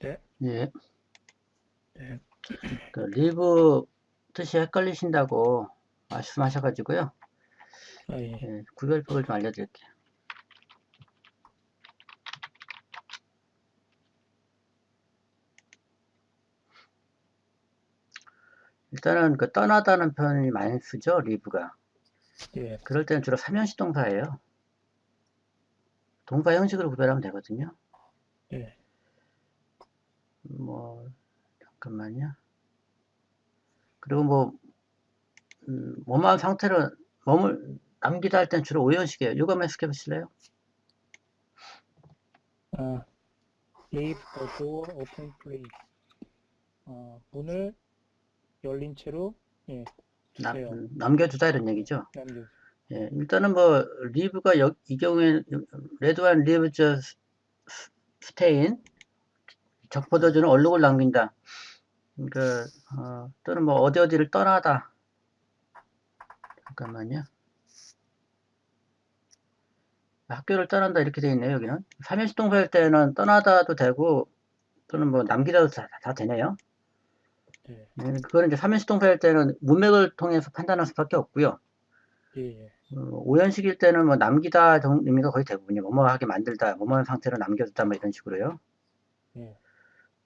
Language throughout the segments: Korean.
네. 예, 네. 그 리브 뜻이 헷갈리신다고 말씀하셔가지고요. 아, 예. 예, 구별법을 좀 알려드릴게요. 일단은 그 떠나다는 표현이 많이 쓰죠, 리브가. 예. 그럴 때는 주로 삼형식 동사예요. 동사 형식으로 구별하면 되거든요. 예. 뭐 잠깐만요. 그리고 뭐 뭐만 상태로 남기다 할 땐 주로 오형식이에요. 이거 한번 해석해 보실래요? Leave the door open, please. 문을 열린 채로 주세요. 남겨두다 이런 얘기죠. 남겨주세요. 예, 일단은 뭐 리브가 이 경우에는 레드와인 리브 저 스테인 적포도주는 얼룩을 남긴다. 그러니까 또는 뭐 어디를 떠나다. 잠깐만요. 학교를 떠난다 이렇게 돼 있네요. 여기는 삼형식 동사일 때는 떠나다도 되고 또는 뭐 남기다도 다 되네요. 예. 그거는 이제 삼형식 동사일 때는 문맥을 통해서 판단할 수밖에 없고요. 예. 예. 오형식일 때는 뭐 남기다 의미가 거의 대부분이에요. 뭐뭐하게 만들다, 뭐뭐한 상태로 남겨두다 뭐 이런 식으로요. 예.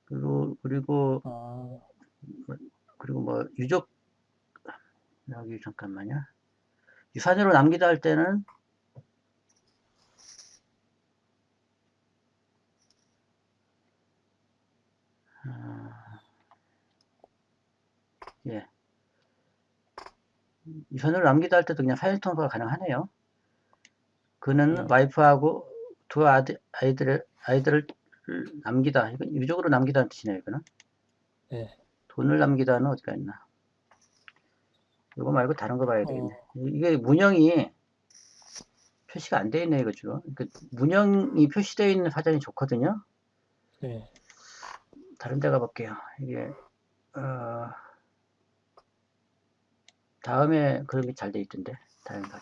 그리고 아, 뭐 유족 여기 잠깐만요. 유산으로 남기다 할 때는 예. 유산으로 남기다 할 때도 그냥 사형 통보가 가능하네요. 그는 예. 와이프하고 두 아이들을 남기다. 이건 유족으로 남기다는 뜻이네요. 이거는 예. 돈을 남기다는 어디가 있나? 이거 말고 다른 거 봐야 되겠네. 어, 이게 문형이 표시가 안 돼 있네 이거 주로. 그러니까 문형이 표시되어 있는 사전이 좋거든요. 예. 다른 데 가볼게요. 이게 어, 다음에 그림이 잘 돼 있던데 다른 사전.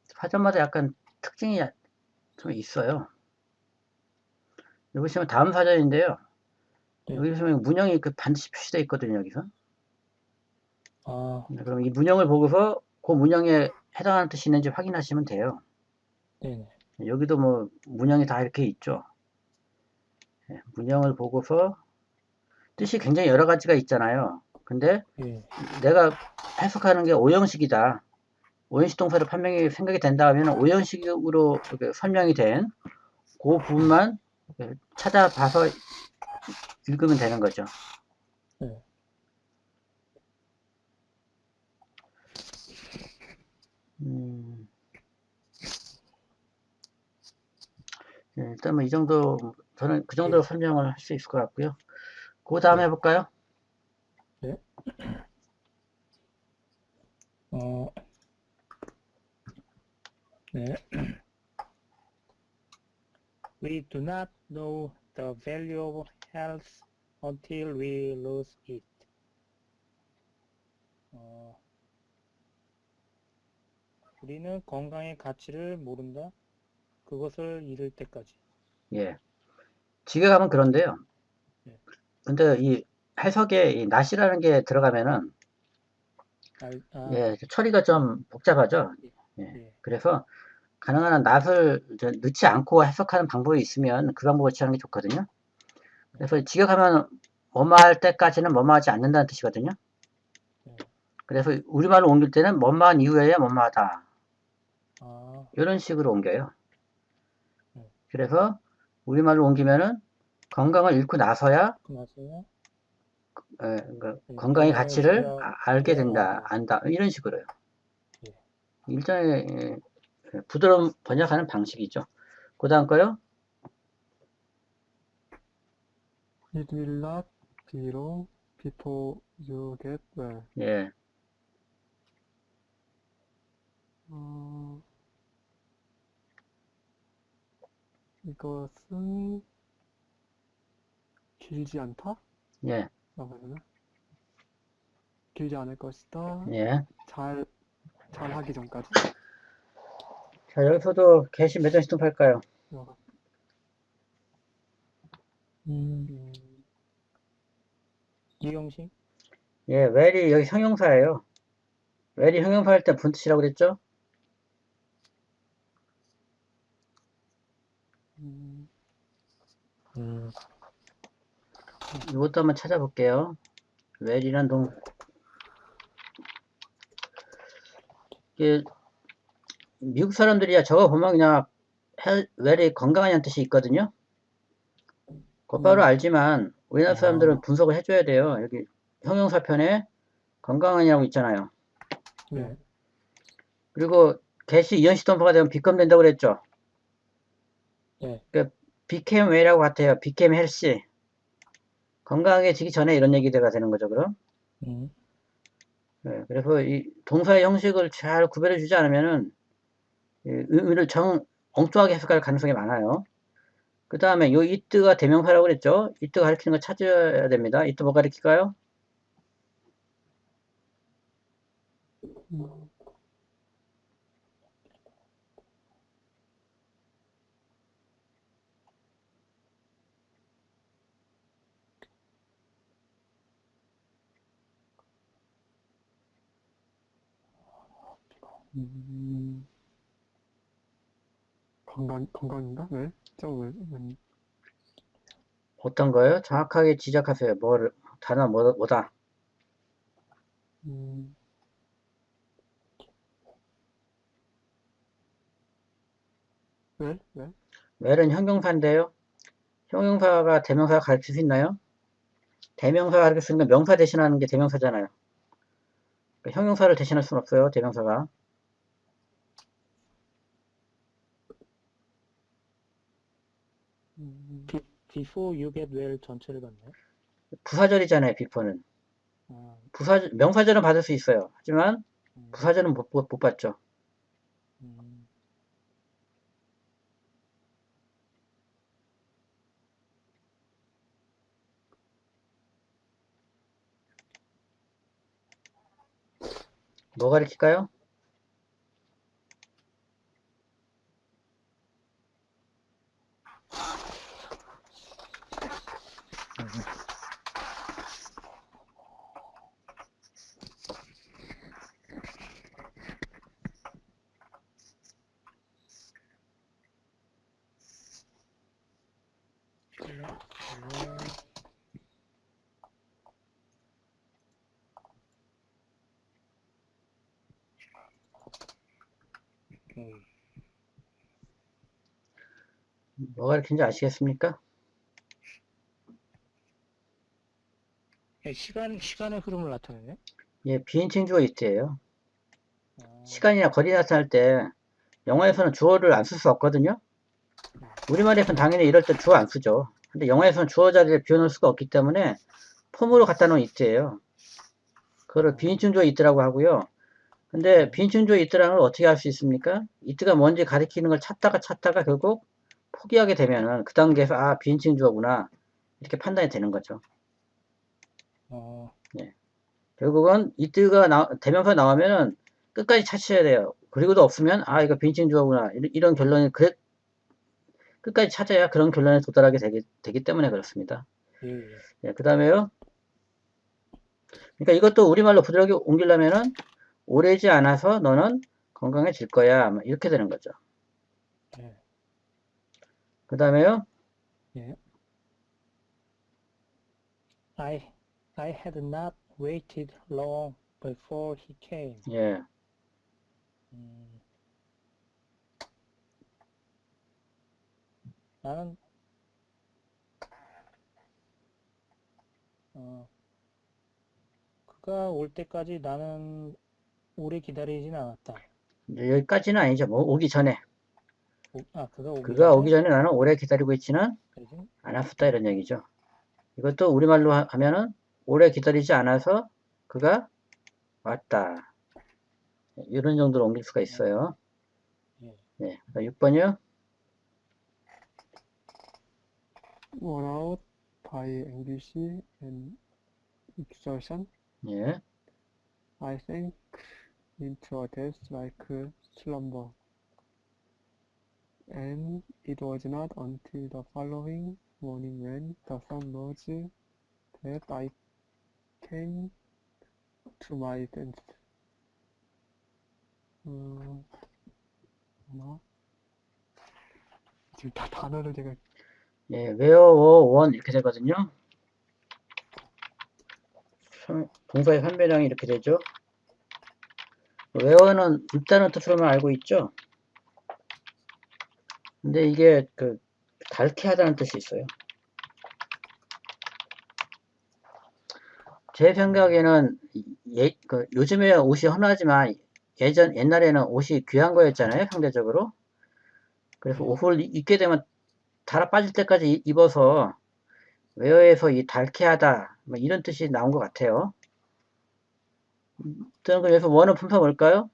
사전마다 약간 특징이 좀 있어요. 여기 보시면 다음 사전인데요. 예. 여기 보시면 문형이 반드시 표시되어 있거든요. 여기서. 아, 그럼 이 문형을 보고서 그 문형에 해당하는 뜻이 있는지 확인하시면 돼요. 네네. 여기도 뭐 문형이 다 이렇게 있죠. 문형을 보고서 뜻이 굉장히 여러 가지가 있잖아요. 근데 예. 내가 해석하는 게 오형식이다. 오형식 동사로 판명이 생각이 된다 하면 오형식으로 설명이 된 그 부분만 찾아봐서 읽으면 되는 거죠. 예. 일단 뭐 이 정도 저는 그 정도로 예. 설명을 할 수 있을 것 같고요. 그 다음 예. 해볼까요? 예. 어, 네. We do not know the value of health until we lose it. 우리는 건강의 가치를 모른다. 그것을 잃을 때까지. 예. 지각하면 그런데요. 예. 근데 이 해석에 이 not이라는 게 들어가면은 예, 처리가 좀 복잡하죠. 예. 예. 그래서 가능한 한 not을 넣지 않고 해석하는 방법이 있으면 그 방법을 취하는 게 좋거든요. 그래서 지각하면 뭐뭐 할 때까지는 뭐뭐 하지 않는다는 뜻이거든요. 그래서 우리말로 옮길 때는 뭐뭐 한 이후에야 뭐뭐 하다. 이런 식으로 옮겨요. 그래서 우리말로 옮기면은 건강을 잃고 나서야 그러니까 건강의 가치를 알게 된다, 안다 이런 식으로요. 일종의 부드러운 번역하는 방식이죠. 그 다음 거요. It will not be long before you get well. 예. 이것은 길지 않다? 예. 라고 해야 되나? 길지 않을 것이다. 예. 잘 하기 전까지. 자, 여기서도 게시 몇 점 시도할까요? 이형식? 예, where이 여기 형용사예요. where이 형용사 할 때 무슨 뜻이라고 그랬죠? 이것도 한번 찾아볼게요. where이란 이게 미국 사람들이야 저거 보면 그냥 where이 건강하냐는 뜻이 있거든요. 곧바로 알지만 우리나라 사람들은 분석을 해줘야 돼요. 여기 형용사 편에 건강하냐고 있잖아요. 네. 그리고 get이 이언시동사가 되면 become 된다고 그랬죠. 네. 그러니까 became well이라고 같아요. became healthy. 건강해지기 전에 이런 얘기가 되는 거죠, 그럼. 네, 그래서 이 동사의 형식을 잘 구별해 주지 않으면은 의미를 엉뚱하게 해석할 가능성이 많아요. 그 다음에 요 it가 대명사라고 그랬죠. it가 가리키는 거 찾아야 됩니다. it 뭐 가리킬까요? 건강인가? 왜? 어떤 거예요? 정확하게 지적하세요. 단어 뭐다? 왜? well은 형용사인데요. 형용사가 대명사가 가르칠 수 있나요? 대명사가 가르칠 수 있는 건 명사 대신하는 게 대명사잖아요. 그러니까 형용사를 대신할 수는 없어요. 대명사가. Before you get well 전체를 받나요? 부사절이잖아요. before는. 명사절은 받을 수 있어요. 하지만 부사절은 못 받죠. 뭐 가르칠까요? 뭐 가르치는지 아시겠습니까? 시간의 흐름을 나타내네? 예, 비인칭 주어 it예요. 시간이나 거리 나타날 때 영어에서는 주어를 안 쓸 수 없거든요. 우리말에서는 당연히 이럴 때 주어 안 쓰죠. 근데 영어에서는 주어 자리를 비워놓을 수가 없기 때문에 폼으로 갖다 놓은 it예요. 그거를 비인칭 주어 it라고 하고요. 근데 비인칭 주어 it라는 걸 어떻게 할 수 있습니까? it가 뭔지 가리키는 걸 찾다가 결국 포기하게 되면은 그 단계에서 아 비인칭 주어구나 이렇게 판단이 되는 거죠. 네. 결국은 it가 대명사 나오면은 끝까지 찾으셔야 돼요. 그리고도 없으면 아 이거 비인칭 주어구나 이런 결론이 끝까지 찾아야 그런 결론에 도달하게 되기 때문에 그렇습니다. 네, 그 다음에요. 그러니까 이것도 우리말로 부드럽게 옮기려면은 오래지 않아서 너는 건강해질 거야. 이렇게 되는 거죠. 그 다음에요. I had not waited long before he came. 예. 나는 그가 올 때까지 나는 오래 기다리진 않았다. 여기까지는 아니죠. 뭐 오기 전에. 그가 오기 전에 나는 오래 기다리고 있지는 않았었다 이런 얘기죠. 이것도 우리말로 하면은 오래 기다리지 않아서 그가 왔다. 이런 정도로 옮길 수가 있어요. 네. 6번이요. Worn out by anxiety and exhaustion. 예. I sank into a death like slumber. and it was not until the following morning when the sun rose that I came to my senses. 뭐? 지금 다 단어를 제가 예, where 이렇게 되거든요. 동사의 선배량이 이렇게 되죠. where는 읊다는 뜻으로만 알고 있죠. 근데 이게 닳게 하다는 뜻이 있어요. 제 생각에는 요즘에 옷이 흔하지만 옛날에는 옷이 귀한 거였잖아요, 상대적으로. 그래서 옷을 입게 되면 달아 빠질 때까지 입어서 웨어에서 이 닳게 하다 뭐 이런 뜻이 나온 것 같아요. 그래서 원은 품사 뭘까요?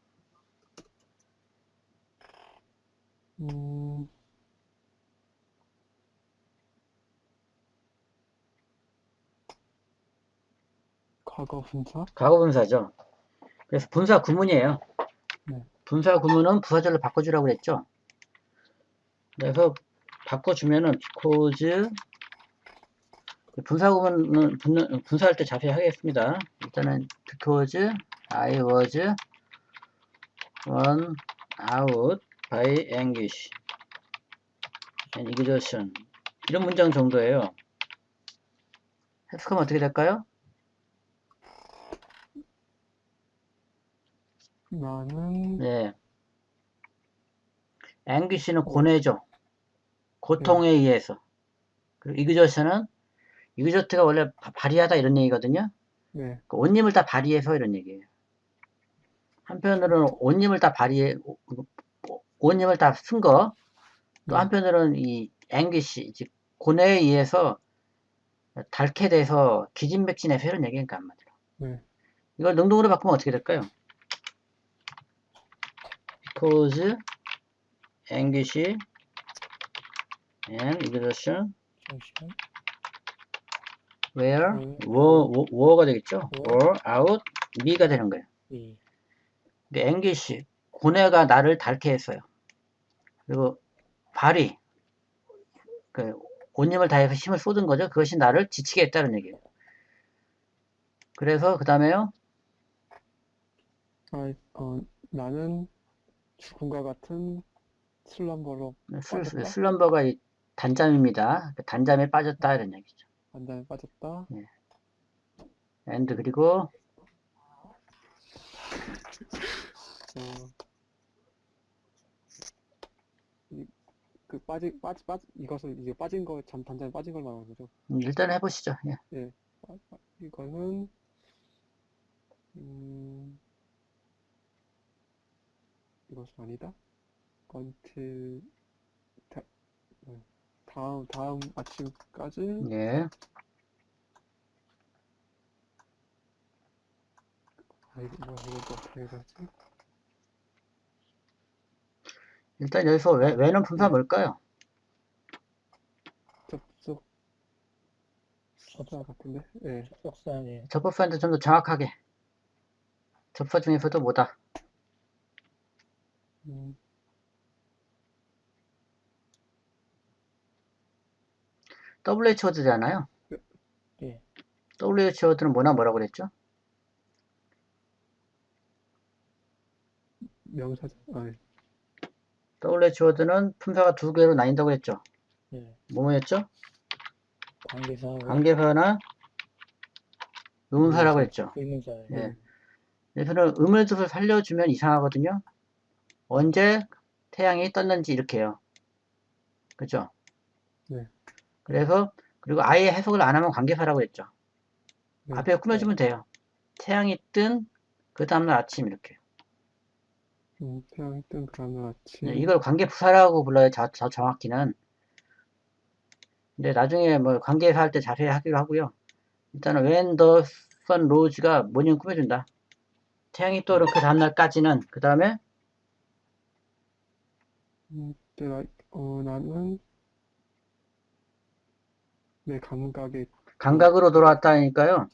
과거 분사? 과거 분사죠. 그래서 분사 구문이에요. 네. 분사 구문은 부사절로 바꿔주라고 그랬죠. 그래서 바꿔주면은 because 분사 구문은 분사할 때 자세히 하겠습니다. 일단은 because I was run out by anguish and exhaustion 이런 문장 정도예요. 해석하면 어떻게 될까요? 나는 네. anguish는 고뇌죠. 고통에 의해서. 그리고 exhaustion가 원래 발휘하다 이런 얘기거든요. 네. 온 힘을 다 발휘해서 이런 얘기예요. 한편으로는 온 힘을 다 쓴 거, 또 한편으로는 이 anguish, 즉 고뇌에 의해서 닳게 돼서 기진맥진해서 이런 얘기니까 한마디로. 네. 이걸 능동으로 바꾸면 어떻게 될까요? Because anguish and exhaustion were가 되겠죠? were out me가 되는 거예요. 근데 anguish, 고뇌가 나를 닳게 했어요. 그리고 발휘, 온 힘을 다해서 힘을 쏟은 거죠. 그것이 나를 지치게 했다는 얘기예요. 그래서 그 다음에요. 나는 죽음과 같은 슬럼버로 빠졌다. 슬럼버가 이 단잠입니다. 단잠에 빠졌다 이런 얘기죠. 단잠에 빠졌다. 네. and 그리고 이것을 이제 빠진 거 단잠에 빠진 걸 말하는 거죠. 일단 해보시죠. 예. 예. 이거는 이것은 아니다. until 다음 아침까지. 예. 이거 어떻게 해야 되지? 일단 여기서 왜는 분사 뭘까요? 접속사 같은데? 예. 접속사네. 접속사인데 좀 더 정확하게. 접사 중에서도 뭐다? WH 워드잖아요. 예. WH 워드는 뭐라고 그랬죠? 명사죠. WH 워드는 품사가 두 개로 나뉜다고 했죠. 예. 뭐였죠? 관계사나 의문사라고 했죠. 의문사. 예. 그래서는 의문뜻을 살려주면 이상하거든요. 언제 태양이 떴는지 이렇게 해요. 그죠? 네. 그래서 그리고 아예 해석을 안 하면 관계사라고 했죠. 네. 앞에 꾸며주면 돼요. 태양이 뜬 그 다음날 아침 이렇게. 태양이 뜬 그 다음날 아침. 네, 이걸 관계부사라고 불러요. 저 정확히는. 근데 나중에 뭐 관계사 할 때 자세히 하기로 하고요. 일단은 when the sun rose가 뭐냐면 꾸며준다. 태양이 떠오른 그 다음날까지는 그 다음에 나는 내 감각으로 돌아왔다니까요.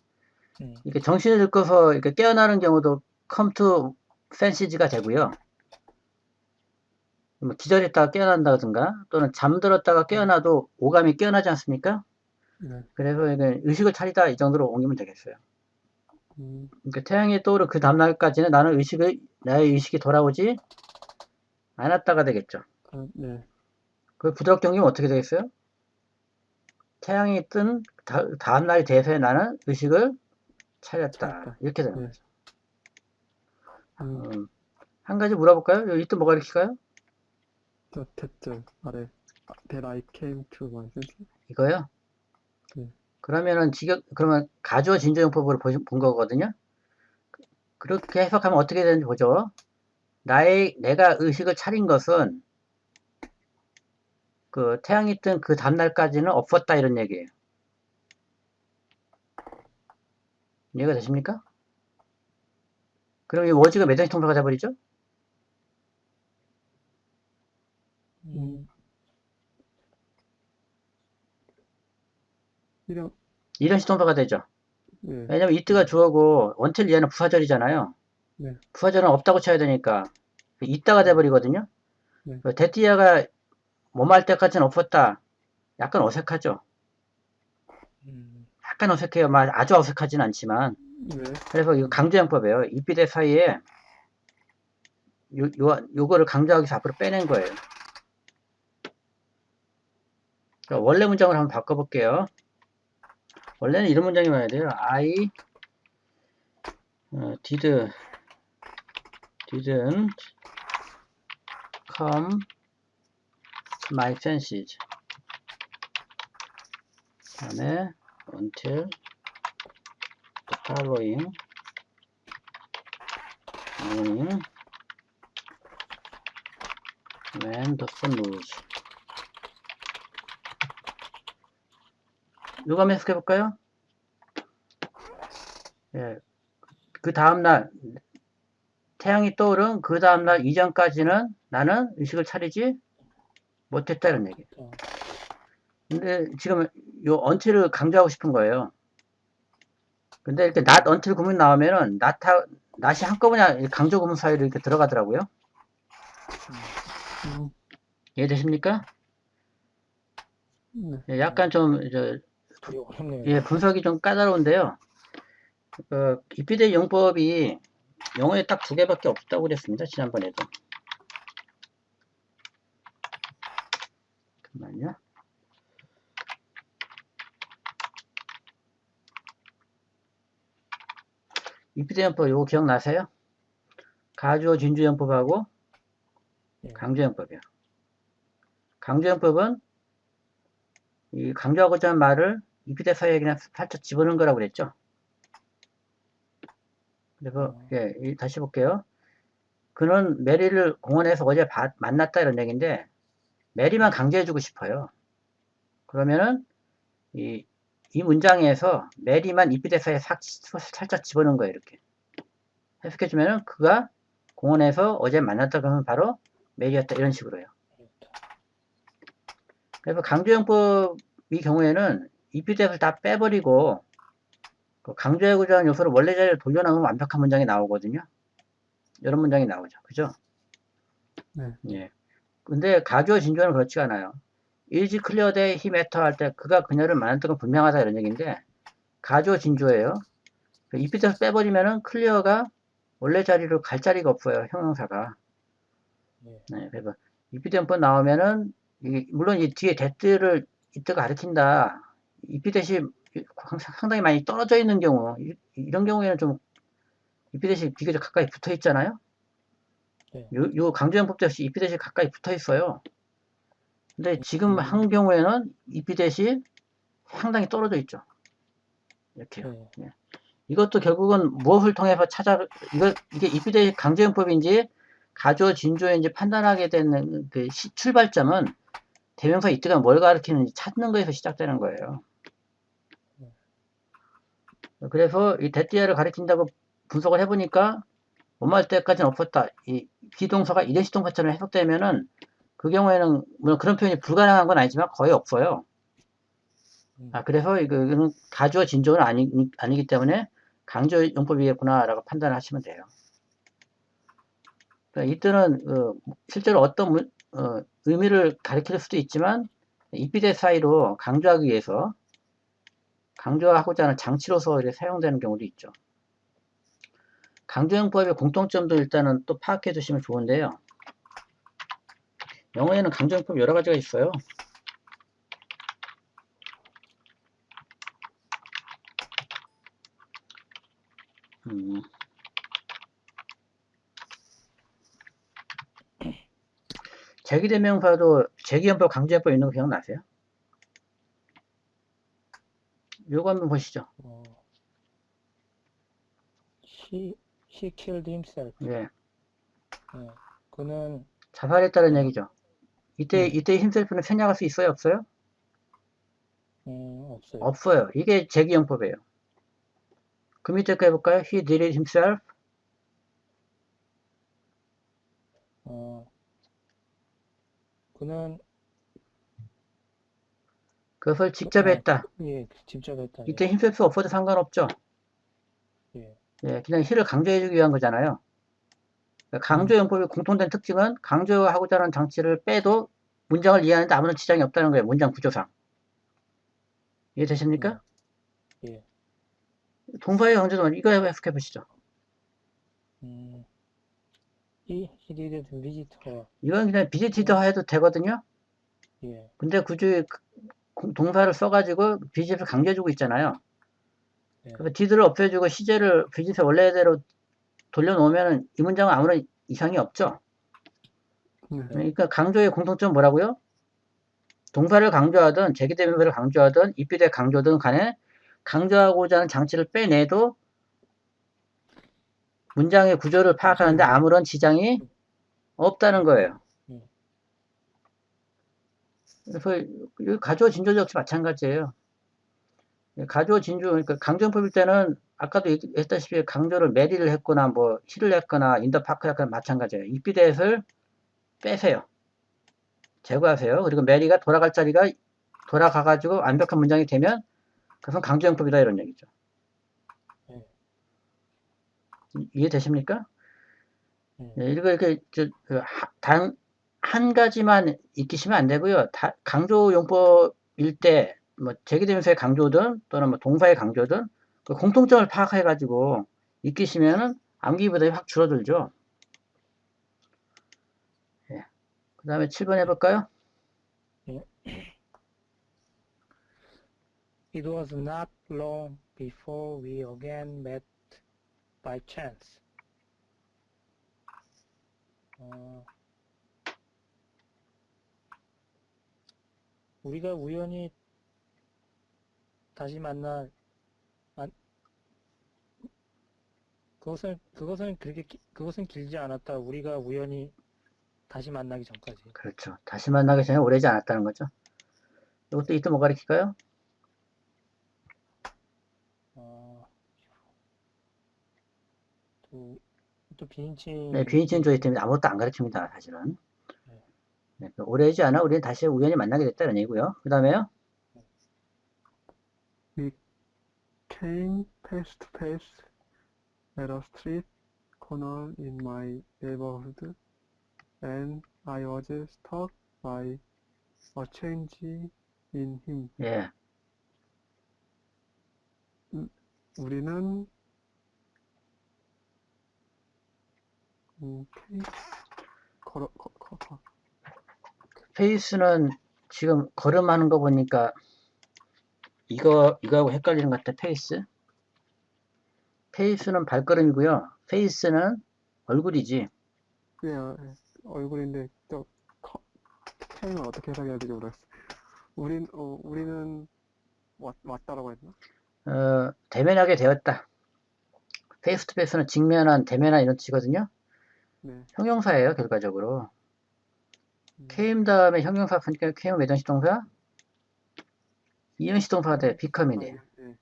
이렇게 정신을 들고서 이렇게 깨어나는 경우도 come to senses가 되고요. 뭐 기절했다가 깨어난다든가 또는 잠들었다가 깨어나도 오감이 깨어나지 않습니까? 네. 그래서 이게 의식을 차리다 이 정도로 옮기면 되겠어요. 그러니까 태양이 떠오른 그 다음날까지는 나의 의식이 돌아오지 않았다가 되겠죠. 네. 그 부드럽게 옮기면 어떻게 되겠어요? 태양이 뜬 다음날이 돼서야 나는 의식을 차렸다. 차렸다. 이렇게 되는 네. 거죠. 음, 한 가지 물어볼까요? 이때 뭐가 읽힐까요? 저 대절 아래 that I came to my senses. 이거요? 네. 그러면 가주어 진조용법으로 본 거거든요. 그렇게 해석하면 어떻게 되는지 보죠. 내가 의식을 차린 것은 그 태양이 뜬 그 다음날까지는 없었다 이런 얘기예요. 이해가 되십니까? 그럼 이 워즈가 몇 단식 통과가 돼버리죠? 이런, 이런 시통과가 되죠. 네. 왜냐면 이트가 주어고 원틸 얘는 부사절이잖아요. 네. 부사절은 없다고 쳐야 되니까 있다가 돼버리거든요. 네. 데티아가 뭐할 때까지는 없었다. 약간 어색하죠. 약간 어색해요. 아주 어색하진 않지만. 네. 그래서 이거 강조형법이에요. 이피대 사이에 요거를 강조하기 위해서 앞으로 빼낸 거예요. 그러니까 원래 문장을 한번 바꿔볼게요. 원래는 이런 문장이 와야 돼요. I didn't come to my senses. 다음에 until the following morning when the sun rose. 이거 한번 해석해 볼까요? 예, 그 다음날 태양이 떠오른 그 다음날 이전까지는 나는 의식을 차리지 못했다 이런 얘기. 근데 지금 요 until을 강조하고 싶은 거예요. 근데 이렇게 not until 구문 나오면은 not이 한꺼번에 강조 구문 사이로 이렇게 들어가더라고요. 이해되십니까? 네. 예, 약간 좀 어렵네요. 예, 분석이 좀 까다로운데요. 이피대 용법이 영어에 딱 2개밖에 없다고 그랬습니다. 지난번에도. 잠깐만요. 이피대 용법 이거 기억나세요? 가주어 진주 용법하고 강조 용법이요. 강조 용법은 이 강조하고자 하는 말을 이피대 사이에 그냥 살짝 집어넣은 거라고 그랬죠. 그래서 예, 다시 볼게요. 그는 메리를 공원에서 어제 만났다 이런 얘기인데 메리만 강조해주고 싶어요. 그러면은 이 문장에서 메리만 이피대 사이에 살짝 집어넣은 거예요. 이렇게 해석해주면은 그가 공원에서 어제 만났다 그러면 바로 메리였다 이런 식으로요. 그래서 강조용법의 경우에는 이피대를 다 빼버리고 강조하고자 하는 요소를 원래 자리로 돌려놓으면 완벽한 문장이 나오거든요. 이런 문장이 나오죠. 그죠? 네. 예. 근데 가주어 진주어는 그렇지 않아요. is clear that he met her 할 때 그가 그녀를 만났던 건 분명하다 이런 얘기인데 가주어 진주어예요. 이피대에서 빼버리면은 clear가 원래 자리로 갈 자리가 없어요. 형용사가. 네, 그래서 이피대문법 나오면은 물론 이 뒤에 that를 이때가 가리킨다. 이피댓이 상당히 많이 떨어져 있는 경우 이런 경우에는 좀 이피댓이 비교적 가까이 붙어 있잖아요. 요 강조형법도 역시 이피댓이 가까이 붙어 있어요. 근데 지금 한 경우에는 이피댓이 상당히 떨어져 있죠. 이렇게요. 예. 이것도 결국은 무엇을 통해서 이게 이피댓이 강조형법인지 가주어 진주어인지 판단하게 되는 그 출발점은 대명사 이때가 뭘 가리키는지 찾는 거에서 시작되는 거예요. 그래서 이 대띠아를 가리킨다고 분석을 해보니까 뭐할 때까지는 없었다. 이 비동사가 이대시동사처럼 해석되면은 그 경우에는 물론 그런 표현이 불가능한 건 아니지만 거의 없어요. 그래서 이거는 가주어 진주어는 아니기 때문에 강조 용법이겠구나라고 판단을 하시면 돼요. 그러니까 이때는 실제로 어떤 의미를 가리킬 수도 있지만 이피대 사이로 강조하기 위해서 강조하고자 하는 장치로서 이렇게 사용되는 경우도 있죠. 강조용법의 공통점도 일단은 또 파악해 두시면 좋은데요. 영어에는 강조용법 여러 가지가 있어요. 제기대명사도 제기용법, 강조용법 있는 거 기억나세요? 요거 한번 보시죠. He killed himself. 예. 그는 자살했다는 얘기죠. 이때 네. himself는 생략할 수 있어요, 없어요? 없어요. 없어요. 이게 제기용법이에요. 그 밑에 거 해볼까요? He did it himself. 그는 그것을 직접 했다. 예, 직접 했다. 이때 himself 없어도 상관없죠. 예. 예, 그냥 he를 강조해주기 위한 거잖아요. 강조용법의 공통된 특징은 강조하고자 하는 장치를 빼도 문장을 이해하는데 아무런 지장이 없다는 거예요. 문장 구조상. 이해되십니까? 예. 동사의 강조도 이거 해석해 보시죠. He didn't visit her. 이건 그냥 visited 해도 되거든요. 예. 근데 굳이 동사를 써가지고 visit을 강조해주고 있잖아요. 예. 그래서 did를 없애주고 시제를 visit의 원래대로 돌려놓으면 이 문장은 아무런 이상이 없죠. 그러니까 강조의 공통점은 뭐라고요? 동사를 강조하든 제기대명사를 강조하든 입비대 강조든 간에 강조하고자 하는 장치를 빼내도 문장의 구조를 파악하는데 아무런 지장이 없다는 거예요. 그래서 가주어 진조도 역시 마찬가지예요. 가주어 진조, 그러니까 강조용법일 때는 아까도 얘기했다시피 강조를 메리를 했거나 뭐 시를 했거나 인더파크를 했거나 마찬가지예요. 입비대를 빼세요. 제거하세요. 그리고 메리가 돌아갈 자리가 돌아가가지고 완벽한 문장이 되면 그것은 강조용법이다 이런 얘기죠. 이해되십니까? 네, 이거 이렇게 한 가지만 익히시면 안 되고요. 강조용법일 때 뭐 제기대명사의 강조든 또는 뭐 동사의 강조든 그 공통점을 파악해가지고 익히시면은 암기 부담이 확 줄어들죠. 예. 그 다음에 7번 해볼까요? 예. It was not long before we again met by chance. 우리가 우연히 다시 만날 그것은 길지 않았다. 우리가 우연히 다시 만나기 전까지. 그렇죠. 다시 만나기 전에 오래지 않았다는 거죠. 이것도 이때 뭐 가르칠까요? 또 비인칭. 네, 비인칭 조회 때문에 아무것도 안 가르칩니다. 사실은. 네, 오래지 않아 우리는 다시 우연히 만나게 됐다는 얘기고요. 그 다음에요. We came face to face at a street corner in my neighborhood, and I was struck by a change in him. 예. 우리는 페이스는 지금 걸음하는 거 보니까 이거하고 헷갈리는 것 같아. 페이스는 발걸음이고요. 페이스는 얼굴이지. 네, 얼굴인데 캠을 어떻게 해석해야 될지 모르겠어. 우리는 왔다라고 했나? 대면하게 되었다. 페이스 투 페이스는 직면한, 대면한 이런 뜻이거든요. 네. 형용사예요, 결과적으로. came 다음에 형용사 쓰니까 came 매정식 동사, 이행식 동사가 돼, become이 돼. 네.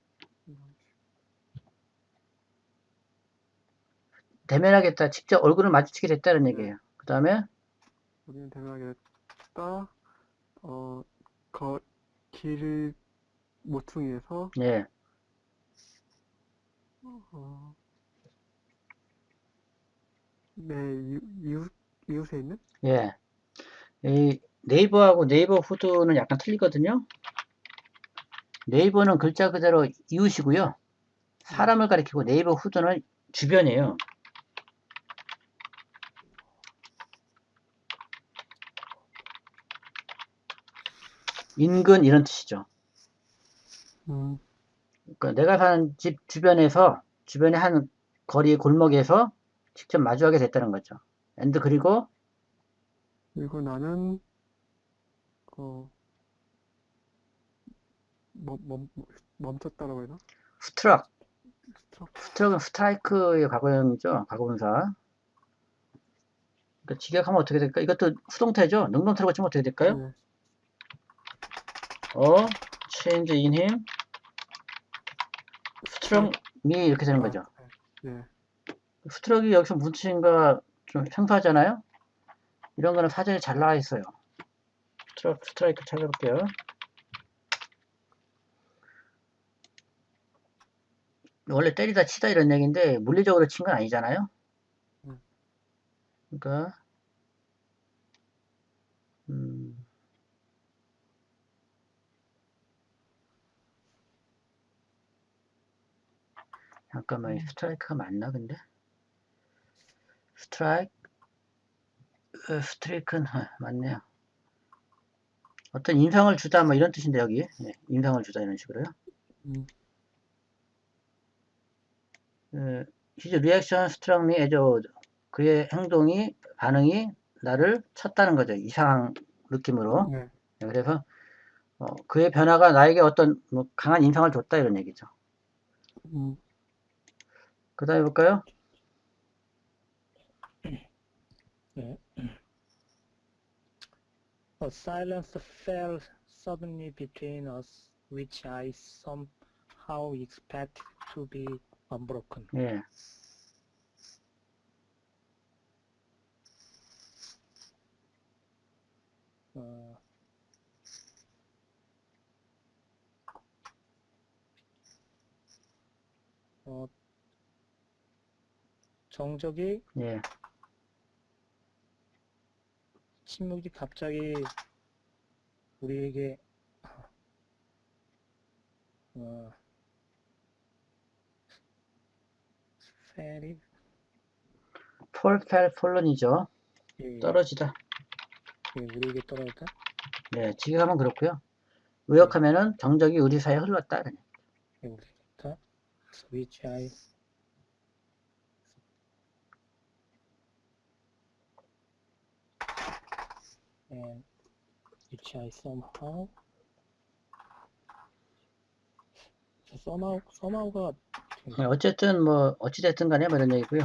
대면하겠다, 직접 얼굴을 마주치게 됐다는 얘기예요. 그 다음에 우리는 대면하게 됐다. 길 모퉁이에서 예. 내 이웃에 있는? 예. 이 네이버하고 네이버후드는 약간 틀리거든요. 네이버는 글자 그대로 이웃이고요. 사람을 가리키고 네이버후드는 주변이에요. 인근 이런 뜻이죠. 그러니까 내가 사는 집 주변에 한 거리 골목에서 직접 마주하게 됐다는 거죠. and 그리고 그리고 나는 그 멈췄다라고 해야 되나? 스트럭. 스트럭. 스트럭은 스트라이크의 과거형이죠. 과거분사. 그러니까 직역하면 어떻게 될까? 이것도 수동태죠. 능동태로 치면 어떻게 될까요? 네. change in him, struck me 이렇게 되는 거죠. 네. 스트럭이 여기서 무슨 뜻인가 좀 생소하잖아요. 이런 거는 사전에 잘 나와 있어요. 스트라이크 찾아볼게요. 원래 때리다 치다 이런 얘기인데 물리적으로 친 건 아니잖아요. 그러니까 잠깐만 스트라이크가 맞나 근데? 스트레이크는 맞네요. 어떤 인상을 주다 뭐 이런 뜻인데 여기 인상을 주다 이런 식으로요. His reaction struck me as odd. 그의 반응이 나를 쳤다는 거죠. 이상한 느낌으로. 네. 그래서 그의 변화가 나에게 어떤 뭐 강한 인상을 줬다 이런 얘기죠. 그 다음에 볼까요? 네. A silence fell suddenly between us, which I somehow expected to be unbroken. 예. 정적이 예. 침묵이 갑자기 우리에게 fall, fell, fallen이죠. 예, 떨어지다. 예, 우리에게 떨어졌다. 네, 직역하면 그렇고요. 의역하면은 정적이 우리 사이에 흘렀다. 예, 우리가 which I and which I somehow가 어쨌든 뭐 어찌됐든 간에 뭐 이런 얘기고요.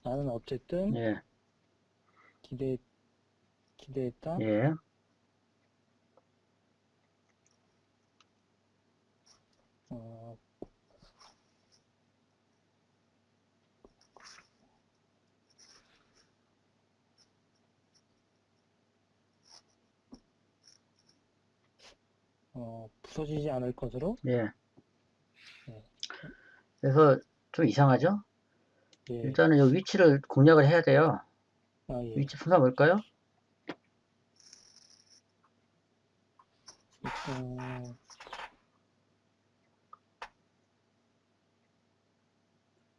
나는 어쨌든 예. 기대했다. 예. 부서지지 않을 것으로. 예. 그래서 좀 이상하죠? 예. 일단은 이 위치를 공략을 해야 돼요. 예. 위치 분사 뭘까요?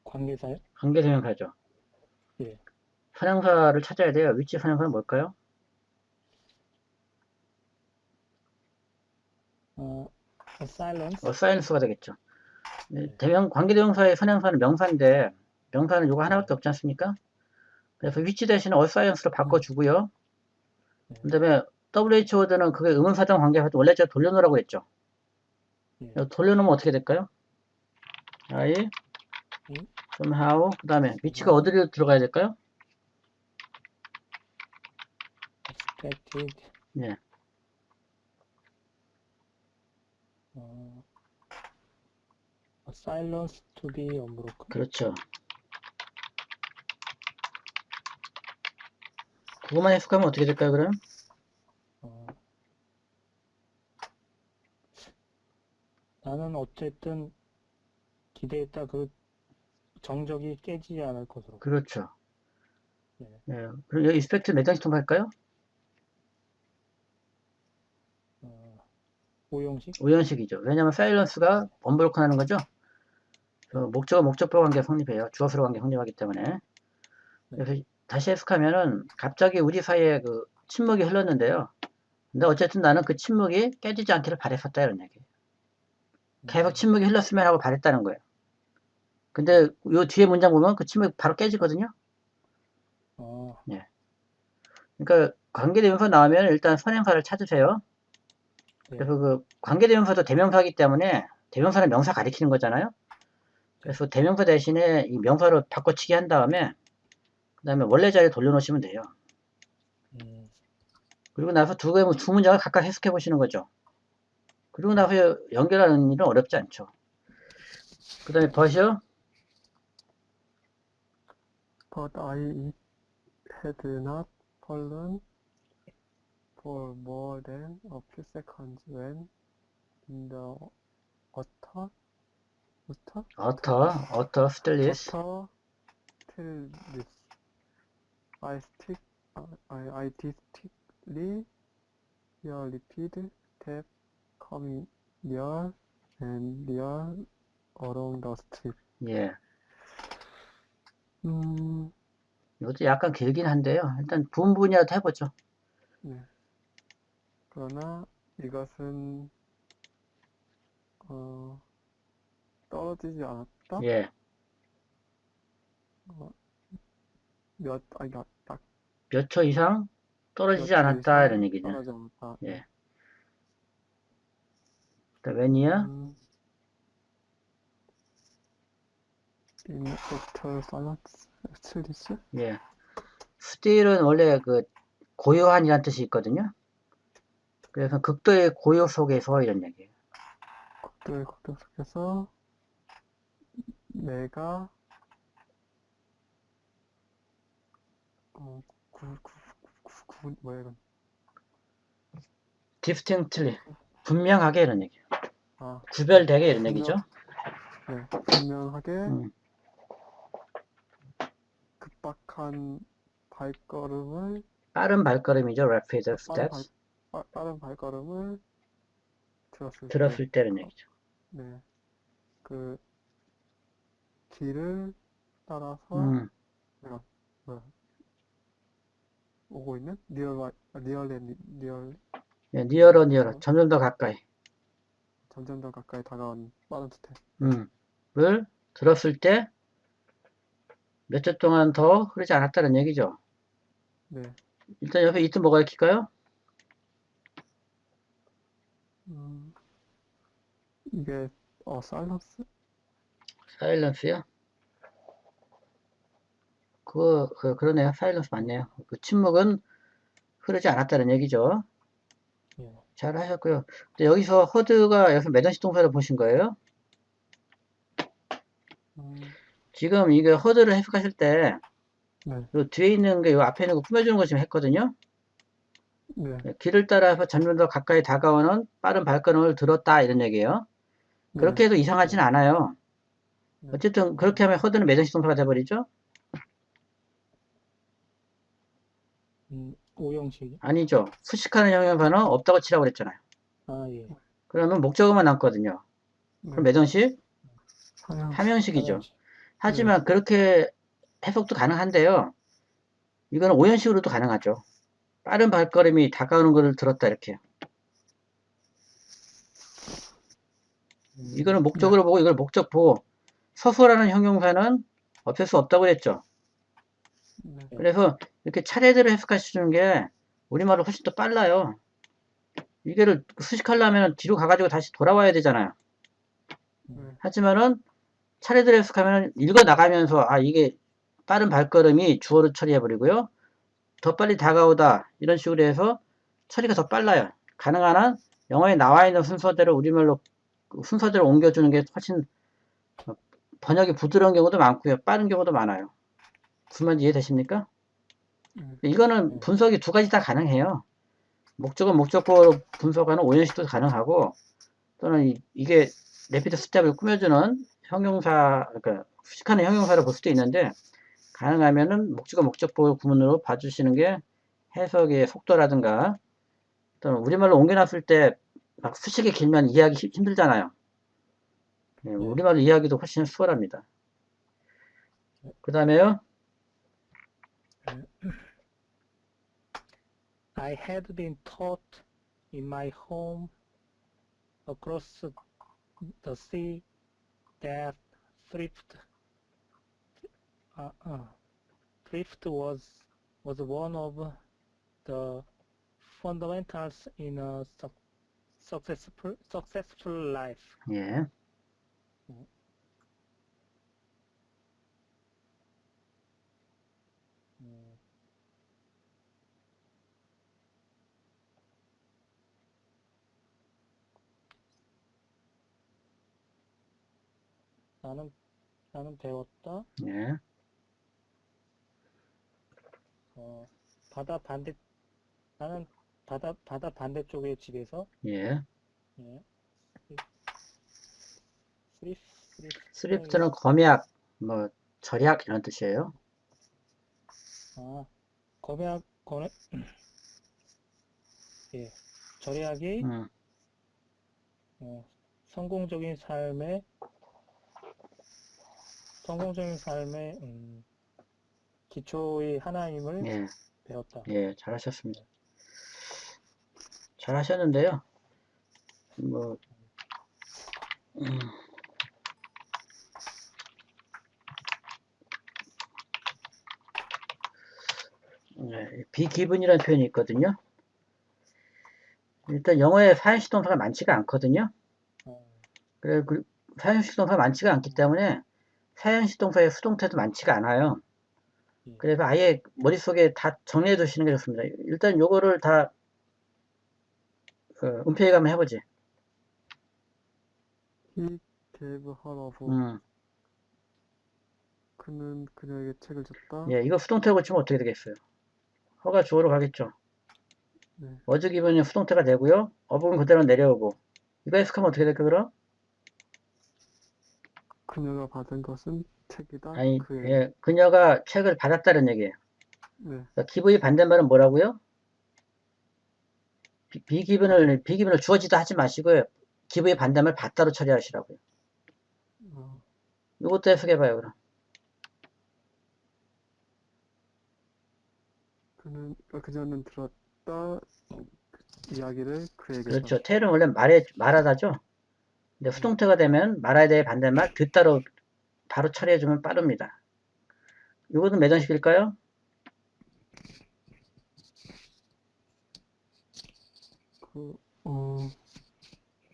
관계사요? 관계대명사죠. 예. 선행사를 찾아야 돼요. 위치 선행사는 뭘까요? silence. silence가 되겠죠. 관계대명사의 선행사는 명사인데 명사는 요거 하나밖에 없지 않습니까? 그래서 위치 대신에 silence로 바꿔주고요. 그 다음에 WH 워드는 그게 의문사정 관계사도 원래 제가 돌려놓으라고 했죠. 돌려놓으면 어떻게 될까요? somehow 그 다음에 위치가 어디로 들어가야 될까요? expected. 네. silence to be unbroken. 그렇죠. 그것만 해석하면 어떻게 될까요, 그럼? 나는 어쨌든 기대했다 그 정적이 깨지지 않을 것으로. 그렇죠. 네. 예. 그럼 여기 expect 몇 단씩 통과할까요? 오형식? 5형식이죠. 왜냐면 silence가 언브로큰 하는 거죠. 목적어 목적보 관계 성립해요. 주어수로 관계 성립하기 때문에. 그래서 다시 해석하면은 갑자기 우리 사이에 그 침묵이 흘렀는데요. 근데 어쨌든 나는 그 침묵이 깨지지 않기를 바랬었다 이런 얘기예요. 계속 침묵이 흘렀으면 하고 바랬다는 거예요. 근데 요 뒤에 문장 보면 그 침묵이 바로 깨지거든요. 예. 그러니까 관계대명사 나오면 일단 선행사를 찾으세요. 그래서 그 관계대명사도 대명사이기 때문에 대명사는 명사 가리키는 거잖아요. 그래서 대명사 대신에 이 명사로 바꿔치기 한 다음에 그 다음에 원래 자리에 돌려놓으시면 돼요. 그리고 나서 두 문장을 각각 해석해 보시는 거죠. 그리고 나서 연결하는 일은 어렵지 않죠. 그 다음에 버시요. But I had not fallen for more than a few seconds when in the utter stillness. I distinctly hear repeated steps coming near and near along the street. 예. 이것도 약간 길긴 한데요. 일단 부분이라도 해보죠. 네. 그러나 이것은 떨어지지 않았다. 예. 몇 초 이상 떨어지지 않았다 이런 얘기죠. 떨어지지 않았다. 예. 웬이야? In after silence, stillness. 예. still은 원래 그 고요한이라는 뜻이 있거든요. 그래서 극도의 고요 속에서 이런 얘기예요. 극도의 고요 속에서 내가 뭐야 이건? distinctly 분명하게 이런 얘기예요. 아, 구별되게 이런 얘기죠. 네, 분명하게 급박한 발걸음을 빠른 발걸음이죠. rapid steps. 빠른 발걸음을 들었을 때 이런 얘기죠. 네, 그 길을 따라서 내가 오고 있는 nearer 점점 더 가까이. 점점 더 가까이 다가온 빠른 스텝. 을 들었을 때 몇 초 동안 더 흐르지 않았다는 얘기죠. 네. 일단 옆에 이트 뭐가 읽힐까요? 이게 silence? silence요? 그러네요. silence 맞네요. 그 침묵은 흐르지 않았다는 얘기죠. 잘 하셨고요. 근데 여기서 허드가 여기서 매단식 동사를 보신 거예요? 지금 이게 허드를 해석하실 때, 네. 요 뒤에 있는 게 요 앞에 있는 거 꾸며주는 거 지금 했거든요. 네. 길을 따라서 점점 더 가까이 다가오는 빠른 발걸음을 들었다 이런 얘기예요. 그렇게 해도 이상하진 않아요. 어쨌든 그렇게 하면 허드는 매단식 동사가 돼버리죠. 오형식이? 아니죠. 수식하는 형용사는 없다고 치라고 그랬잖아요. 아, 예. 그러면 목적어만 남거든요. 그럼 매단식? 삼형식이죠. 하지만 그렇게 해석도 가능한데요. 이거는 오형식으로도 가능하죠. 빠른 발걸음이 다가오는 것을 들었다 이렇게. 이거는 목적으로 보고 이걸 목적 보고 서술하는 형용사는 없앨 수 없다고 그랬죠. 그래서 이렇게 차례대로 해석하시는 게 우리말로 훨씬 더 빨라요. 이거를 수식하려면 뒤로 가가지고 다시 돌아와야 되잖아요. 하지만은 차례대로 해석하면 읽어 나가면서 이게 빠른 발걸음이 주어로 처리해버리고요. 더 빨리 다가오다 이런 식으로 해서 처리가 더 빨라요. 가능한 한 영어에 나와 있는 순서대로 우리말로 순서대로 옮겨주는 게 훨씬 번역이 부드러운 경우도 많고요. 빠른 경우도 많아요. 무슨 말인지 이해되십니까? 이거는 분석이 두 가지 다 가능해요. 목적은 목적어로 분석하는 오형식도 가능하고 또는 이게 레피드 스텝을 꾸며주는 형용사, 그러니까 수식하는 형용사를 볼 수도 있는데, 가능하면은 목적어 목적보 구문으로 봐주시는 게 해석의 속도라든가, 또 우리말로 옮겨놨을 때 막 수식이 길면 이해하기 힘들잖아요. 네, 예. 우리말로 이해하기도 훨씬 수월합니다. 그 다음에요. I had been taught in my home across the sea that thrift thrift was one of the fundamentals in a successful life. 예. 나는 배웠다. 예. 바다 반대 나는 바다 반대쪽의 집에서 예. 예. 스리프트는 검약, 뭐, 절약 이런 뜻이에요. 검약 예. 절약이 성공적인 삶의 기초의 하나임을 예. 배웠다. 예, 잘하셨습니다. 잘하셨는데요. 뭐, 네, 비기분이라는 표현이 있거든요. 일단 영어에 사연식 동사가 많지가 않거든요. 그래, 사연식 동사가 많지가 않기 때문에 사연식 동사의 수동태도 많지가 않아요. 그래서 아예 머릿속에 다 정리해 두시는 게 좋습니다. 일단 요거를 다 음표에 가면 해보지. He gave her a book. 그는 그녀에게 책을 줬다. 예, 이거 수동태 고치면 어떻게 되겠어요? 허가 주어로 가겠죠. 네. was given이 수동태가 되고요. 어부는 그대로 내려오고. 이거 해석하면 어떻게 될까 그럼? 그녀가 받은 것은 책이다. 아니, 그에게. 예, 그녀가 책을 받았다는 얘기예요. 네. 그러니까 기브의 반대말은 뭐라고요? 비기분을 주어지다 하지 마시고요. 기브의 반대말 받다로 처리하시라고요. 이것도 해석해봐요, 그럼. 그녀는 들었다 이야기를 그에게. 그렇죠. 텔은 원래 말하다죠. 근데 수동태가 되면 말에 대해 반대말 듣다로 바로 처리해주면 빠릅니다. 이것은 몇 원씩일까요?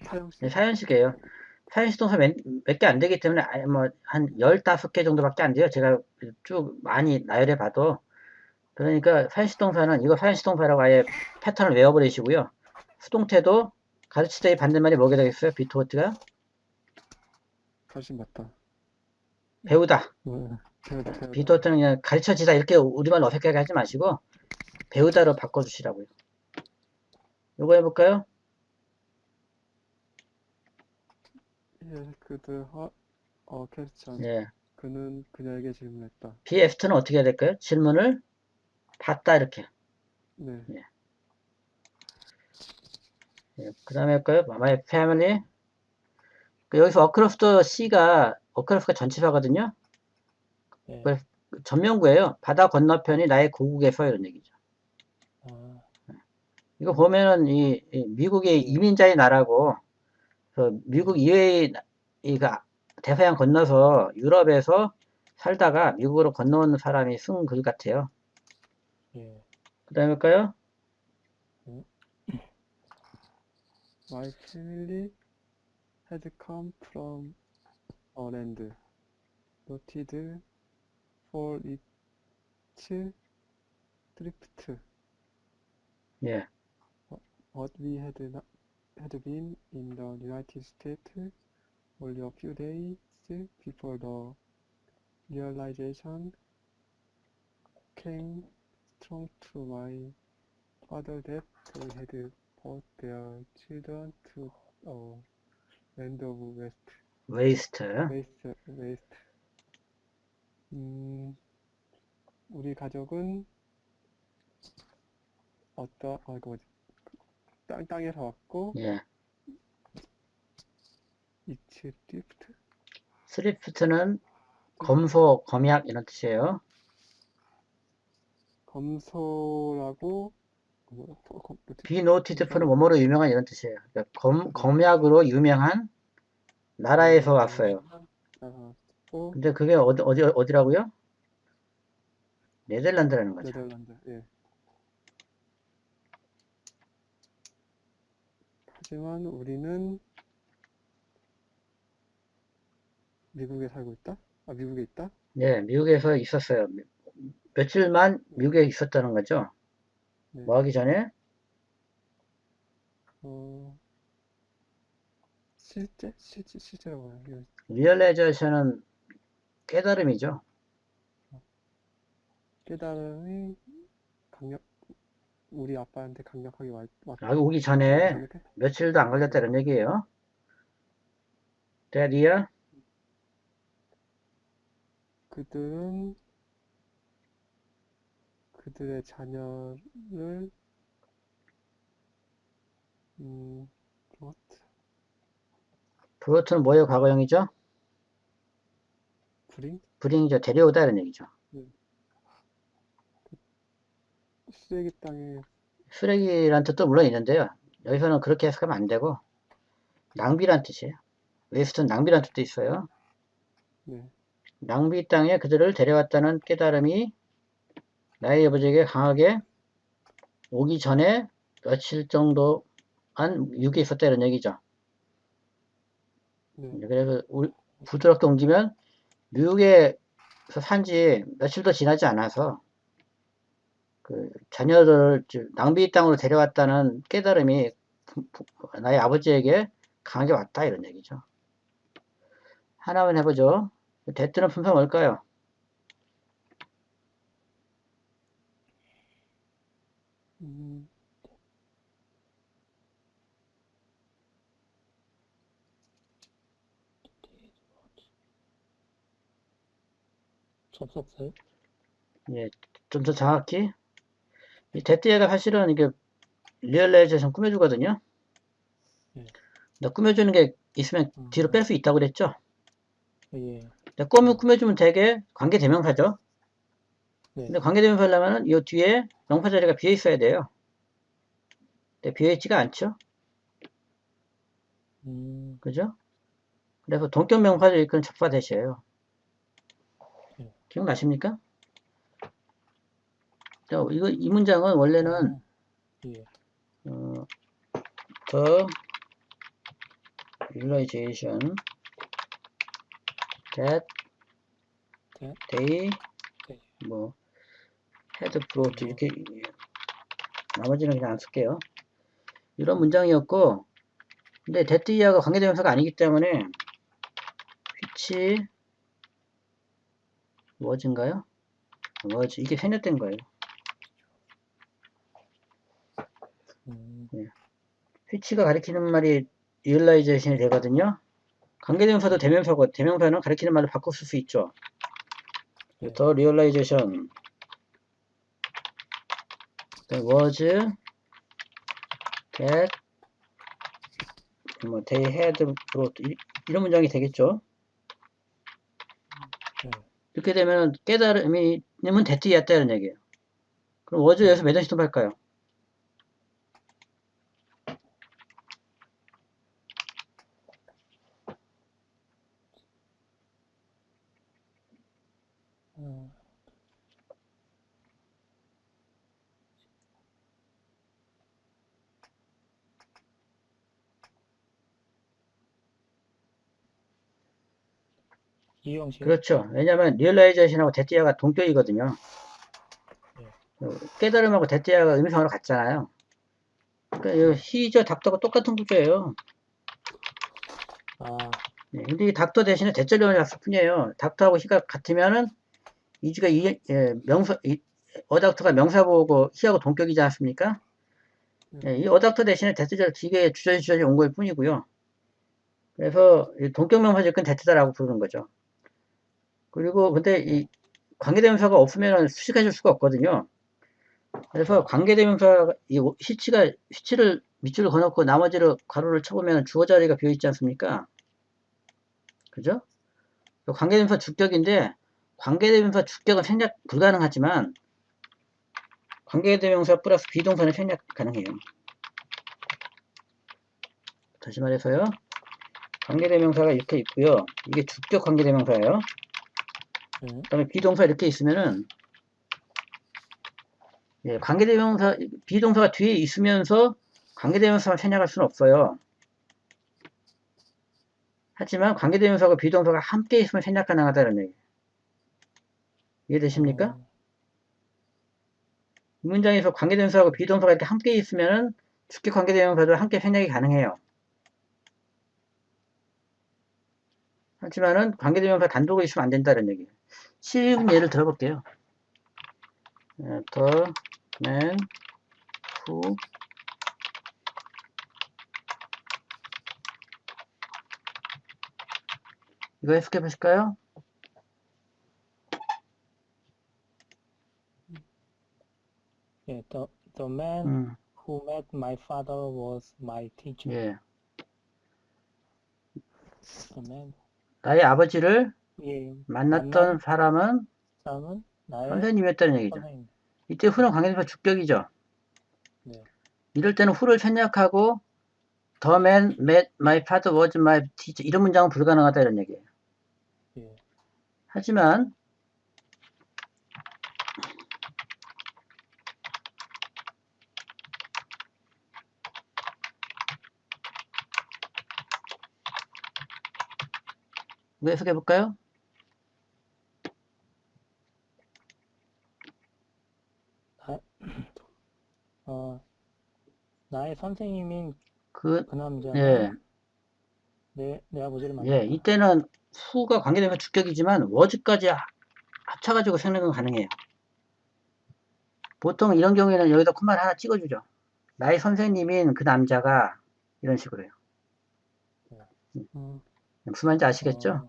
사형식. 네, 사연식이에요. 사연식 동사 몇 개 안 되기 때문에 한 15개 정도밖에 안 돼요. 제가 쭉 많이 나열해 봐도. 그러니까 사연식 동사는 이거 사연식 동사라고 아예 패턴을 외워버리시고요. 수동태도 가르치다의 반대말이 뭐게 되겠어요? 비토어트가? 사실 맞다. 배우다. 배우다. 비토어트는 그냥 가르쳐지다 이렇게 우리말로 어색하게 하지 마시고 배우다로 바꿔주시라고요. 요거 해볼까요? 퀘스천. 예. 그는 그녀에게 질문했다. BFT는 어떻게 해야 될까요? 질문을 받다 이렇게. 네. 예. 예. 그 다음에 할까요? My family. 여기서 across the sea가 across가 전치사거든요. 예. 전면구예요. 바다 건너편이 나의 고국에서 이런 얘기죠. 이거 보면은 이 미국의 이민자의 나라고 미국 이외의 대서양 건너서 유럽에서 살다가 미국으로 건너온 사람이 쓴 글 같아요. 예. 그 다음에 할까요? My family had come from a land noted for its thrift. 예. But we had been in the United States only a few days before the realization came strong to my father that they had brought their children to a end of west. waste. waste. 우리 가족은 이거 뭐지? 땅에서 왔고, 예. it's thrift. thrift는 검소, 검약 이런 뜻이에요. 검소라고, be noted for는 뭐뭐로 유명한 이런 뜻이에요. 그러니까 검약으로 유명한 나라에서 왔어요. 근데 그게 어디라고요? 네덜란드라는 거죠. 네덜란드, 예. 하지만 우리는 미국에 살고 있다? 미국에 있다? 네, 미국에서 있었어요. 며칠만 미국에 있었다는 거죠. 네. 뭐 하기 전에? 실제로 뭐야? realization은 깨달음이죠. 깨달음이 우리 아빠한테 강력하게 왔다. 오기 전에 며칠도 안 걸렸다는 얘기예요. That year, 그들의 자녀를 what? brought는 뭐예요? 과거형이죠? bring이죠. 데려오다 이런 얘기죠. 쓰레기 땅에 쓰레기란 뜻도 물론 있는데요. 여기서는 그렇게 해석하면 안 되고 낭비란 뜻이에요. waste는 낭비란 뜻도 있어요. 네. 낭비 땅에 그들을 데려왔다는 깨달음이 나의 아버지에게 강하게 오기 전에 며칠 정도 한 미국에 있었다 이런 얘기죠. 네. 그래서 부드럽게 옮기면 미국에서 산지 며칠도 지나지 않아서 그 자녀들을 낭비 땅으로 데려왔다는 깨달음이 나의 아버지에게 강하게 왔다 이런 얘기죠. 하나만 해보죠. 대뜨는 품사 뭘까요? 접속사요? 예, 좀 더 정확히 이 대뜨가 사실은 이게 리얼라이제이션 꾸며주거든요. 근데 꾸며주는 게 있으면 뒤로 뺄 수 있다고 그랬죠. 예. 근데 꾸며주면 되게 관계대명사죠. 네. 근데 관계대명사 하려면은 이 뒤에 명사 자리가 비어 있어야 돼요. 근데 비어 있지가 않죠. 그죠? 그래서 동격 명사죠. 이건 접사 대시예요. 기억나십니까? 자, 이 문장은 원래는 예. the realization that they 뭐 had brought 이렇게 나머지는 그냥 안 쓸게요. 이런 문장이었고 근데 that year가 관계대명사가 아니기 때문에 which was인가요? was 이게 생략된 거예요. 네. which가 가리키는 말이 realization이 되거든요. 관계대명사도 대명사고 대명사는 가리키는 말을 바꿔 쓸 수 있죠. 네. the realization that was that 뭐 they had brought 이런 문장이 되겠죠. 이렇게 되면 깨달음이 님은 대뜨였다 이런 얘기예요. 그럼 was에서 몇 번 시도할까요? 이형식. 그렇죠. 왜냐하면 realization하고 대뜨야가 동격이거든요. 깨달음하고 대뜨야가 의미상으로 같잖아요. 그러니까 he죠 닥터가 똑같은 구조예요. 네, 근데 이 닥터 대신에 대절령을 했을 뿐이에요. 닥터하고 he가 같으면은 이지가 명사 어닥터가 명사보고 he하고 동격이지 않습니까? 이 어닥터 대신에 대절 기계의 주저리 온 거일 뿐이고요. 그래서 이 동격명사 접근 대트다라고 부르는 거죠. 그리고 근데 이 관계대명사가 없으면 수식해줄 수가 없거든요. 그래서 관계대명사 이 휘치를 밑줄을 그어놓고 나머지로 가로를 쳐보면 주어 자리가 비어 있지 않습니까? 그죠? 관계대명사 주격인데 관계대명사 주격은 생략 불가능하지만 관계대명사 플러스 비동사는 생략 가능해요. 다시 말해서요. 관계대명사가 이렇게 있고요. 이게 주격 관계대명사예요. 네. 그 다음에 비동사 이렇게 있으면은 예, 관계대명사 비동사가 뒤에 있으면서 관계대명사만 생략할 수는 없어요. 하지만 관계대명사하고 비동사가 함께 있으면 생략 가능하다는 얘기. 이해되십니까? 이 문장에서 관계대명사하고 비동사가 이렇게 함께 있으면은 주격 관계대명사도 함께 생략이 가능해요. 하지만은 관계대명사 단독으로 있으면 안 된다는 얘기예요. 쉬운 예를 들어볼게요. The man who 이거 해석해 보실까요? 예, the man who met my father was my teacher. 예. The man, 나의 아버지를 예, 만났던 사람은 사람은 나의 선생님이었다는 얘기죠. 선생님. 이때 who는 관계대명사 주격이죠. 네. 이럴 때는 who를 생략하고 The man met my father was my teacher 이런 문장은 불가능하다 이런 얘기예요. 예. 하지만 왜 해석해 볼까요? 나의 선생님인 그 남자는 예. 내 아버지를 만났다. 예, 이때는 who가 관계대명사 주격이지만 was까지 합쳐가지고 생략은 가능해요. 보통 이런 경우에는 여기다 콤마를 하나 찍어주죠. 나의 선생님인 그 남자가 이런 식으로 해요. 무슨 말인지 아시겠죠?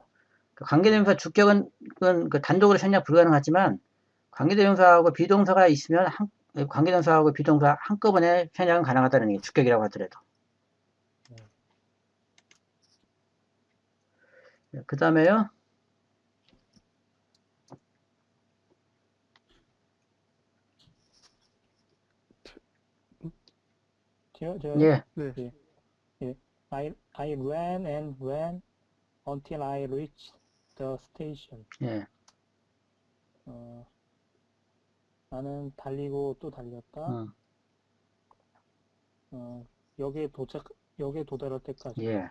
그 관계대명사 주격은 그 단독으로 생략 불가능하지만 관계대명사하고 비동사가 있으면 관계대명사하고 비동사 한꺼번에 생략은 가능하다는 게 주격이라고 하더라도. 그 다음에요. 예. 네. 예. I ran and ran until I reached the station. 예. 나는 달리고 또 달렸다. 역에 도달할 때까지. 예.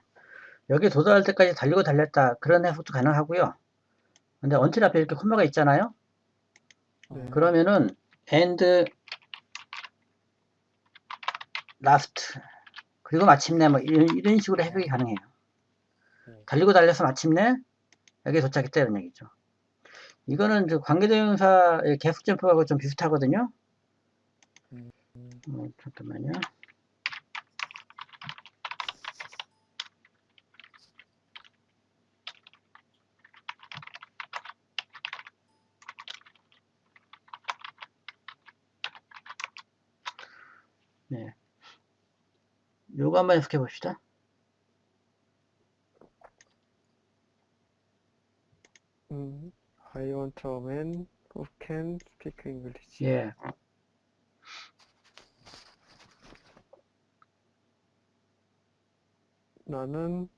여기 도달할 때까지 달리고 달렸다. 그런 해석도 가능하고요. 근데 until 앞에 이렇게 콤마가 있잖아요. 그러면은 and last 그리고 마침내 뭐 이런 식으로 해석이 가능해요. 달리고 달려서 마침내 여기에 도착했다 이런 얘기죠. 이거는 관계대명사의 계속점프하고 좀 비슷하거든요. 잠깐만요. 네. 요거 한번 해석해 봅시다. I want a man who can speak English. 예. 나는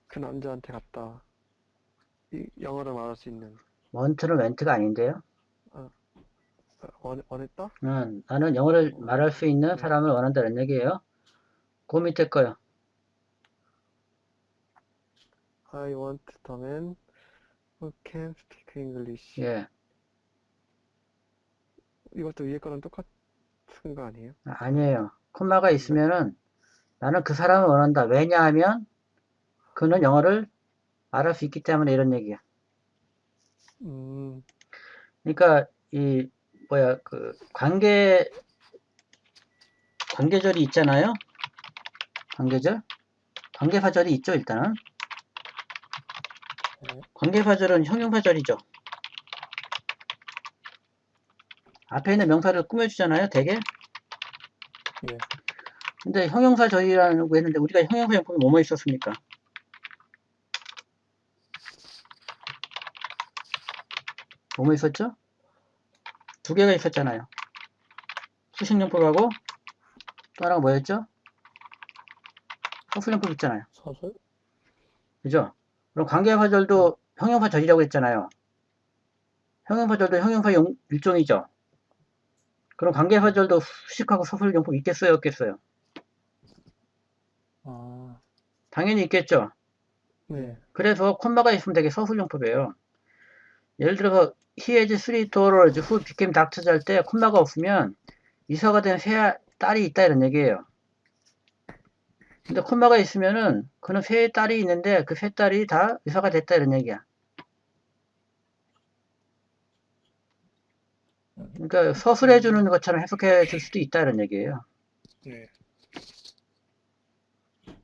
그 남자한테 갔다. 영어를 말할 수 있는. want는 went가 아닌데요. 원했다? 나는 영어를 말할 수 있는 사람을 원한다는 얘기예요. 그 밑에 거요. I want the man who can speak English. 예. 이것도 위에 거랑 똑같은 거 아니에요? 아니에요. 콤마가 있으면은 나는 그 사람을 원한다. 왜냐하면 그는 영어를 말할 수 있기 때문에 이런 얘기야. 그러니까 그 관계절이 있잖아요. 관계절. 관계사절이 있죠, 일단은. 네. 관계사절은 형용사절이죠. 앞에 있는 명사를 꾸며주잖아요, 되게. 예. 근데 형용사절이라고 했는데 우리가 형용사 용법이 뭐뭐 있었습니까? 뭐뭐 있었죠? 두 개가 있었잖아요. 수식용법하고 또 하나가 뭐였죠? 서술용법 있잖아요. 서술? 그죠? 그럼 관계사절도 형용사절이라고 했잖아요. 형용사절도 형용사 일종이죠. 그럼 관계사절도 수식하고 서술용법 있겠어요, 없겠어요? 아, 당연히 있겠죠. 네. 그래서 콤마가 있으면 되게 서술용법이에요. 예를 들어서 he has three daughters who became doctors 할 때 콤마가 없으면 이사가 된 세 딸이 있다 이런 얘기예요. 근데 콤마가 있으면은 그는 세 딸이 있는데 그 세 딸이 다 의사가 됐다 이런 얘기야. 그러니까 서술해 주는 것처럼 해석해 줄 수도 있다 이런 얘기예요. 네.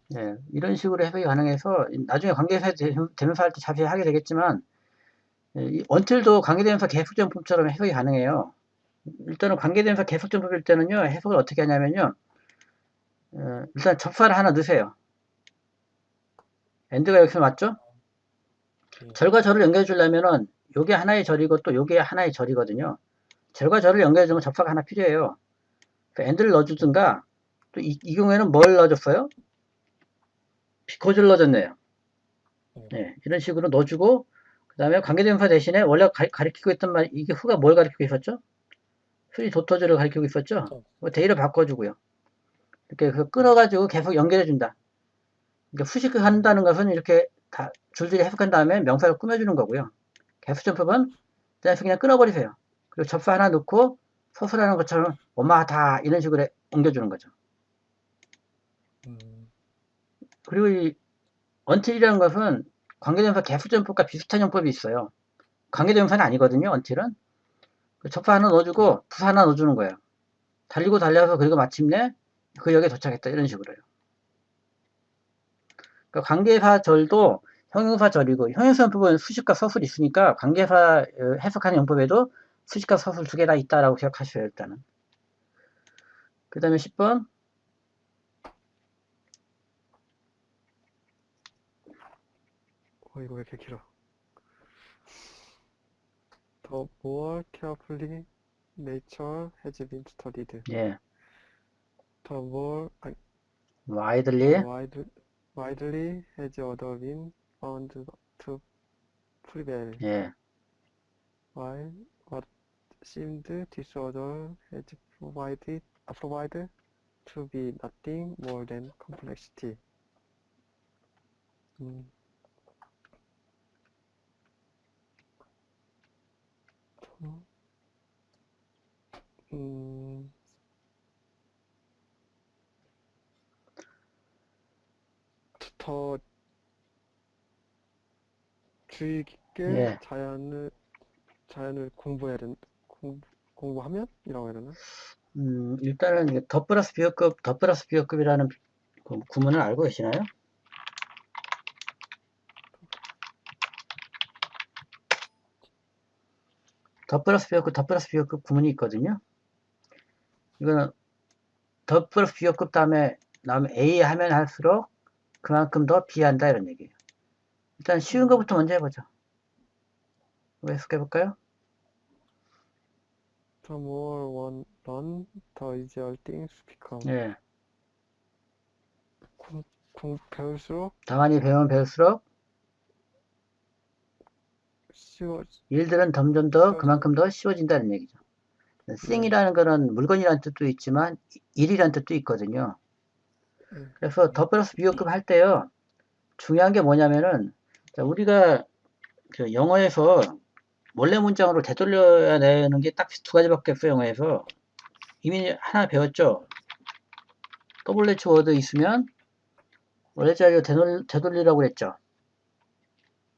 네, 이런 식으로 해석이 가능해서 나중에 관계대명사 할 때 자세히 하게 되겠지만 이 until도 관계대명사 계속정법처럼 해석이 가능해요. 일단은 관계대명사 계속정법일 때는요 해석을 어떻게 하냐면요 일단 접사를 하나 넣으세요. end가 여기서 맞죠? 절과 절을 연결해 주려면은 요게 하나의 절이고 또 요게 하나의 절이거든요. 절과 절을 연결해 주면 접사가 하나 필요해요. 그러니까 end를 넣어주든가 또 이 경우에는 뭘 넣어줬어요? 비코즈를 넣어줬네요. 네, 이런 식으로 넣어주고 그 다음에 관계대명사 대신에 원래 가리키고 있던 말 이게 후가 뭘 가리키고 있었죠? 수리 도토즈를 가리키고 있었죠? 데이를 바꿔주고요. 이렇게 끊어가지고 계속 연결해준다. 그러니까 수식한다는 것은 이렇게 다 줄줄이 해석한 다음에 명사를 꾸며주는 거고요. 개수점법은 그냥 끊어버리세요. 그리고 접수 하나 넣고 서술하는 것처럼 엄마다 이런 식으로 옮겨주는 거죠. 그리고 이 until이라는 것은 관계대명사 개수점법과 비슷한 형법이 있어요. 관계대명사는 아니거든요. until은. 접수 하나 넣어주고 부사 하나 넣어주는 거예요. 달리고 달려서 그리고 마침내 그 역에 도착했다 이런 식으로요. 그러니까 관계사절도 형용사절이고 형용사 용법은 수식과 서술이 있으니까 관계사 해석하는 용법에도 수식과 서술 두 개 다 있다라고 생각하셔요. 일단은. 그 다음에 10번 이거 왜 이렇게 길어? The more carefully nature has been studied, 예, the more widely widely has order been found to prevail, 예, while what seemed disorder has proved to be nothing more than complexity. 더 주의 깊게 예. 자연을 공부해야 공부하면? 이라고 해야 되나? 일단은 이게 더 플러스 비어급이라는 구문을 알고 계시나요? 더 플러스 비어급 구문이 있거든요. 이거는 더 플러스 비어급 다음에 A 하면 할수록 그만큼 더 B 한다 이런 얘기예요. 일단 쉬운 것부터 먼저 해보죠. 해석해볼까요? The more one learn, the easier things become. 예. 배울수록 더 많이 배우면 배울수록 일들은 점점 더 그만큼 더 쉬워진다는 얘기죠. thing이라는 거는 물건이라는 뜻도 있지만 일이라는 뜻도 있거든요. 그래서 더 플러스 비어급 할 때요. 중요한 게 뭐냐면은 우리가 그 영어에서 원래 문장으로 되돌려야 되는 게 딱 두 가지밖에 없어요. 영어에서 이미 하나 배웠죠. WH 워드 있으면 원래 자리로 되돌리라고 했죠.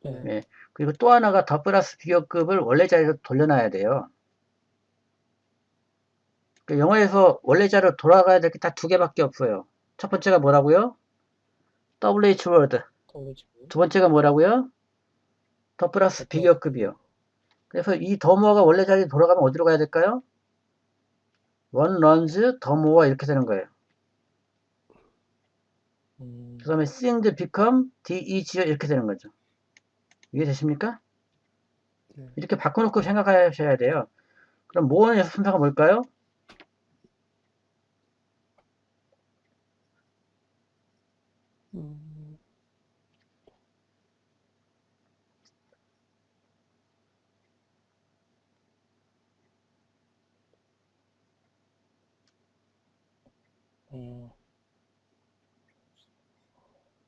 네. 그리고 또 하나가 더 플러스 비어급을 원래 자리로 돌려놔야 돼요. 그러니까 영어에서 원래 자리로 돌아가야 될 게 딱 두 개밖에 없어요. 첫 번째가 뭐라고요? WH word. WH 두 번째가 뭐라고요? 더 플러스 비교급이요. 그래서 이 더 모어가 원래 자리에 돌아가면 어디로 가야 될까요? one runs 더 모어 이렇게 되는 거예요. 그 다음에 things become the 이렇게 되는 거죠. 이해되십니까? 네. 이렇게 바꿔놓고 생각하셔야 돼요. 그럼 모어의 순서가 뭘까요? 음,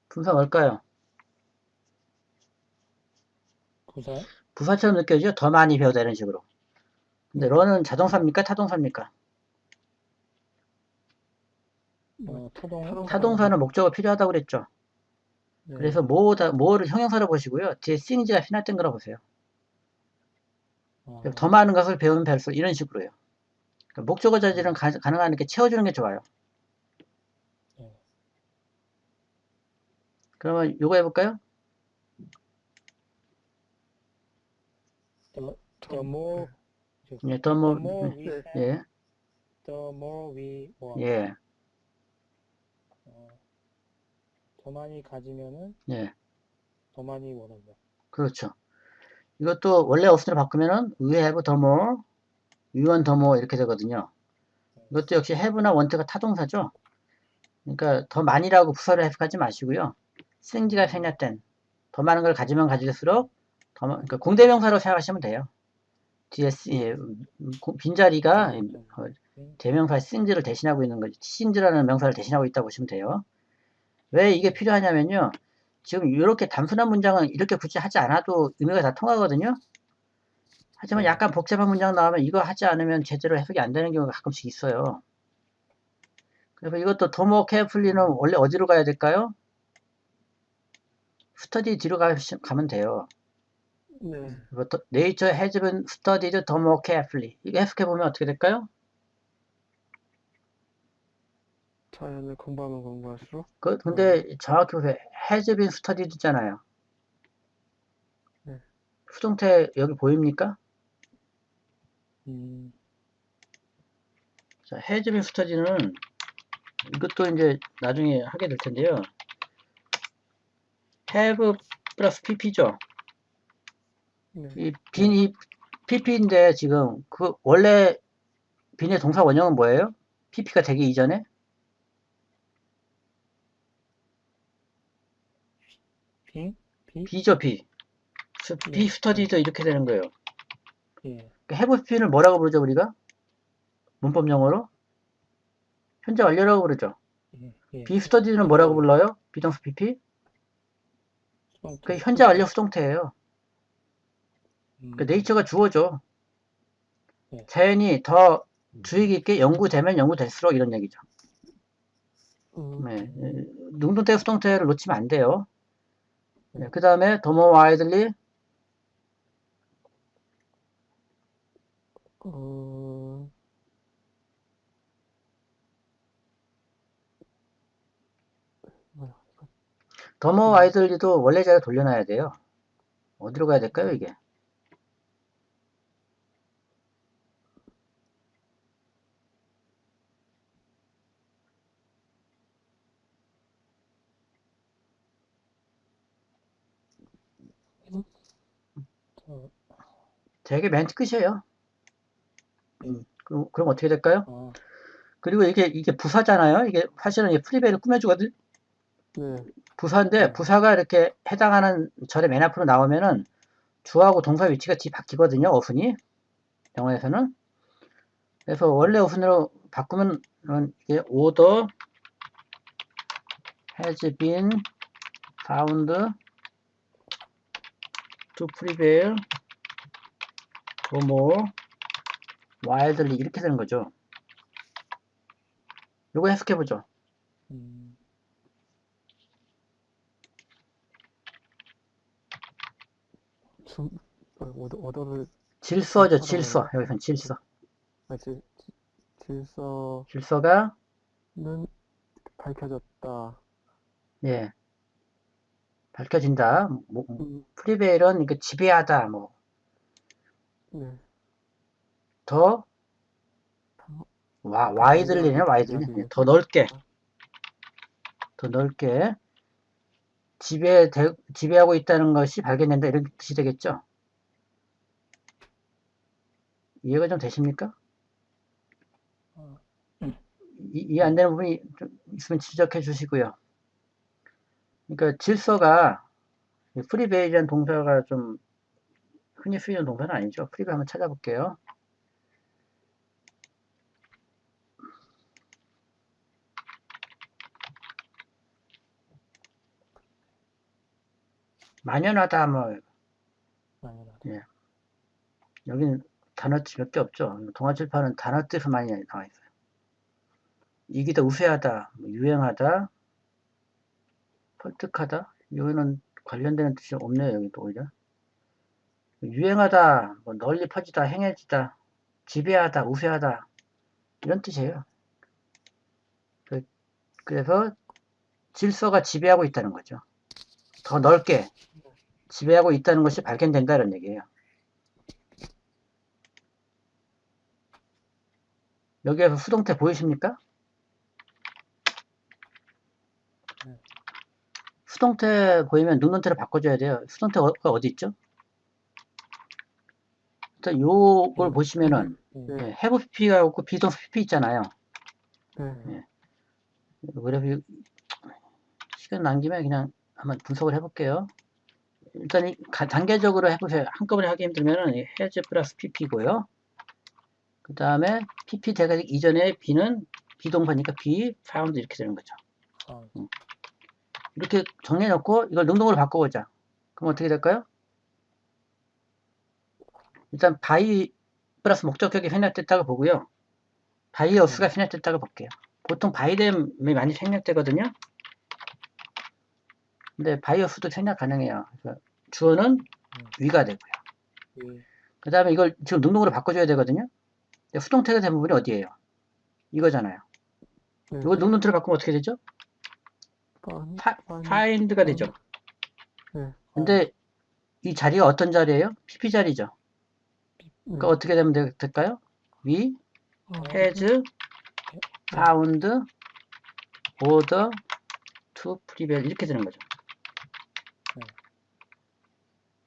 분사 뭘까요? 부사 부사처럼 느껴지죠? 더 많이 배우다 이런 식으로. 근데 네. 런은 자동사입니까? 타동사입니까? 타동사는 목적어 필요하다고 그랬죠. 네. 그래서 뭐를 형용사로 보시고요. 뒤에 things가 피났던 거라고 보세요. 더 많은 것을 배우면 배울수록 이런 식으로요. 그러니까 목적어 자질은 가능한 이렇게 채워주는 게 좋아요. 그러면 요거 해볼까요? the more 예, 더 뭐, we have, 예, the more we want. 예, 더 많이 가지면은 예, 더 많이 원한다. 그렇죠. 이것도 원래 어순으로 바꾸면은 we have 더 more, we want 더 more 이렇게 되거든요. 이것도 역시 have나 want가 타동사죠. 그러니까 더 많이라고 부사를 해석하지 마시고요. things가 생략된 더 많은 걸 가지면 가질수록 그러니까 공대명사로 생각하시면 돼요. 뒤에 빈자리가 대명사 things를 대신하고 있는 거지. things라는 명사를 대신하고 있다고 보시면 돼요. 왜 이게 필요하냐면요. 지금 이렇게 단순한 문장은 이렇게 굳이 하지 않아도 의미가 다 통하거든요. 하지만 약간 복잡한 문장 나오면 이거 하지 않으면 제대로 해석이 안 되는 경우가 가끔씩 있어요. 그래서 이것도 더 more carefully는 원래 어디로 가야 될까요? study 뒤로 가면 돼요. 네. Nature has been studied 더 more carefully. 이거 해석해보면 어떻게 될까요? 자연을 공부하면 공부할수록. 근데 정확히 보세요. has been studied잖아요. 네. 수동태 여기 보입니까? 자, has been studied는 이것도 이제 나중에 하게 될 텐데요. have 플러스 pp죠. 네. 이 pp인데 지금 그 원래 빈의 동사 원형은 뭐예요? pp가 되기 이전에? b죠, b. be studied 이렇게 되는 거예요. have pp는 뭐라고 부르죠, 우리가? 문법 용어로? 현재 완료라고 부르죠. be studied는 뭐라고 불러요? 비동사 pp? 그 현재 완료 수동태예요. 그 네이처가 주어죠. 자연이 더 주의 깊게 연구되면 연구될수록 이런 얘기죠. 네. 능동태 수동태를 놓치면 안 돼요. 네. 그 다음에 더 more widely 더 more widely도 원래 자리에 돌려놔야 돼요. 어디로 가야 될까요, 이게? 되게 맨 끝이에요. 그럼 어떻게 될까요? 그리고 이게 부사잖아요. 이게 사실은 프리베이를 꾸며주거든. 네. 부사인데 부사가 이렇게 해당하는 절의 맨 앞으로 나오면은 주어하고 동사 위치가 바뀌거든요. 어순이 영어에서는. 그래서 원래 어순으로 바꾸면 이게 order has been found to prevail 더 more widely 이렇게 되는 거죠. 요거 해석해보죠. 오더를 질서죠, 질서. 여기선 질서. 질서가 질서는 밝혀졌다. 예. 밝혀진다. 프리베일은 이게 지배하다. 뭐 네. 더 와이들리네. 와이들리. 더 넓게 지배하고 있다는 것이 발견된다. 이런 뜻이 되겠죠. 이해가 좀 되십니까? 이해 안 되는 부분이 좀 있으면 지적해 주시고요. 그러니까 질서가 프리베일이라는 동사가 좀 흔히 쓰이는 동사는 아니죠. 프리베일 한번 찾아볼게요. 만연하다 뭐 예. 여기는 단어 몇 개 없죠. 동아칠판은 단어 뜻이 많이 나와 있어요. 이기다, 우세하다, 유행하다, 설득하다. 이거는 관련되는 뜻이 없네요. 여기도 오히려. 유행하다, 뭐 널리 퍼지다, 행해지다, 지배하다, 우세하다 이런 뜻이에요. 그래서 질서가 지배하고 있다는 거죠. 더 넓게 지배하고 있다는 것이 발견된다 이런 얘기예요. 여기에서 수동태 보이십니까? 수동태 보이면 능동태로 바꿔줘야 돼요. 수동태가 어디 있죠? 일단 요걸 보시면은 예, have pp가 있고 비동사 pp 있잖아요. 예. 그래서 시간 난 김에 그냥 한번 분석을 해볼게요. 일단 단계적으로 해보세요. 한꺼번에 하기 힘들면은 has 플러스 pp고요. 그 다음에 pp 대가리 이전에 b는 비동사니까 be, found 이렇게 되는 거죠. 이렇게 정리해놓고 이걸 능동으로 바꿔보자. 그럼 어떻게 될까요? 일단 by 플러스 목적격이 생략됐다고 보고요. by us가 생략됐다고 볼게요. 보통 bythem이 많이 생략되거든요. 근데 by us도 생략 가능해요. 그래서 주어는 위가 되고요. 그 다음에 이걸 지금 능동으로 바꿔줘야 되거든요. 수동태가 된 부분이 어디예요? 이거잖아요. 이거 능동태로 바꾸면 어떻게 되죠? find가 되죠. 근데 이 자리가 어떤 자리예요? pp 자리죠. 그러니까 어떻게 되면 될까요? we has found order to prevail 이렇게 되는 거죠.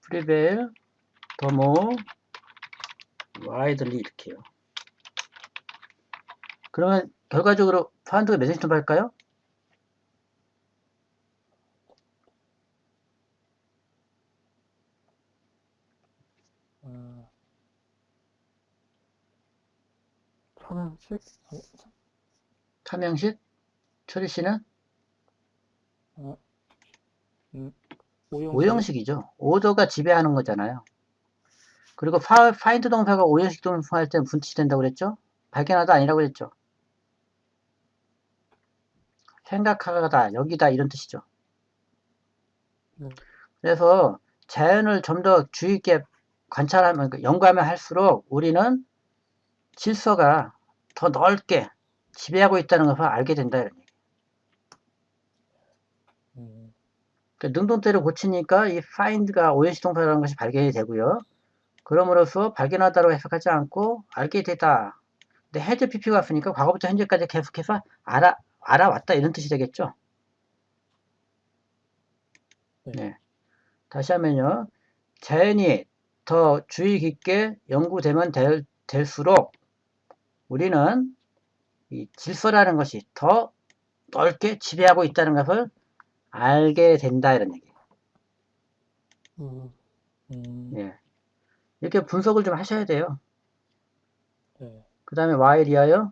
prevail the more widely 이렇게요. 그러면 결과적으로 found가 몇 센티미터 할까요? 삼형식? 철희 씨는? 오형식이죠. 오더가 지배하는 거잖아요. 그리고 find 동사가 오형식 동사 할 때는 분치된다고 그랬죠? 발견하다 아니라고 그랬죠? 생각하다, 여기다 이런 뜻이죠. 그래서 자연을 좀 더 주의 있게 관찰하면, 연구하면 할수록 우리는 질서가 더 넓게 지배하고 있다는 것을 알게 된다 이런 얘기. 그러니까 능동태를 고치니까 이 find가 오형식 동사라는 것이 발견이 되고요. 그럼으로써 발견하다로 해석하지 않고 알게 되다. 근데 has pp가 왔으니까 과거부터 현재까지 계속해서 알아왔다 이런 뜻이 되겠죠. 네. 다시 하면요. 자연이 더 주의 깊게 연구되면 될수록 우리는 이 질서라는 것이 더 넓게 지배하고 있다는 것을 알게 된다 이런 얘기. 예. 이렇게 분석을 좀 하셔야 돼요. 그 다음에 while이하여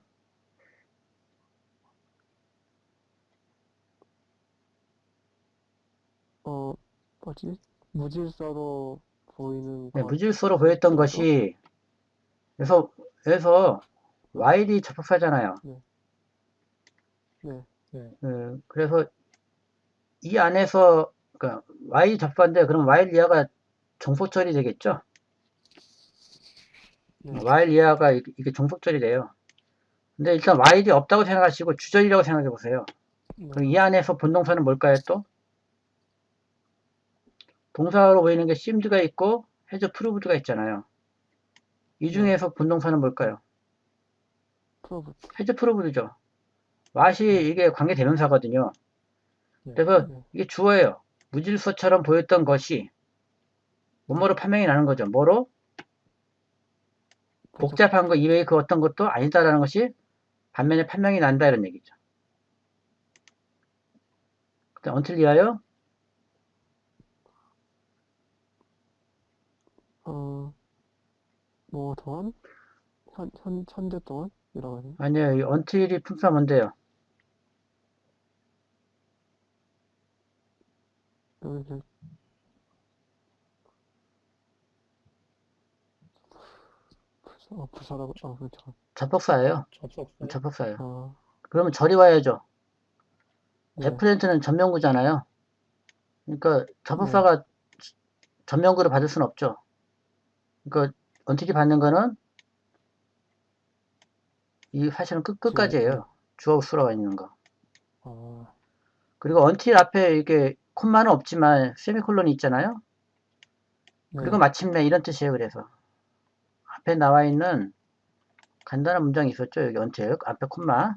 무질서로 보이는 네, 무질서로 보였던 것이 그래서 while이 접속사잖아요. 그래서 이 안에서 그러니까 while 접속사인데 그럼 while 이하가 종속절이 되겠죠? while 이하가 이게 종속절이 돼요. 근데 일단 while이 없다고 생각하시고 주절이라고 생각해 보세요. 그럼 이 안에서 본동사는 뭘까요 또? 동사로 보이는 게 seemed가 있고 has proved가 있잖아요. 이 중에서 본동사는 뭘까요? proved. has proved죠. what이 이게 관계대명사거든요. 네. 그래서 네. 이게 주어예요. 무질서처럼 보였던 것이 뭐뭐로 판명이 나는 거죠. 뭐로? 복잡한 거 이외의 그 어떤 것도 아니다라는 것이 반면에 판명이 난다 이런 얘기죠. 그다음 until 이하여 뭐 동안? 현재 동안? 이라고 하네요. 아니에요. 이 until이 품사 뭔데요? 여기 부사라고, 그렇죠. 접속사예요. 접속사. 접속사예요. 그러면 절이 와야죠. 네. 데프렌트는 전명구잖아요. 그러니까 접속사가 전명구를 받을 수는 없죠. 그러니까 until이 받는 거는 이 사실은 끝까지예요. 주어하고 수어가 있는 거. 그리고 until 앞에 이게 콤마는 없지만 세미콜론이 있잖아요. 네. 그리고 마침내 이런 뜻이에요. 그래서 앞에 나와 있는 간단한 문장이 있었죠. 여기 until 앞에 콤마.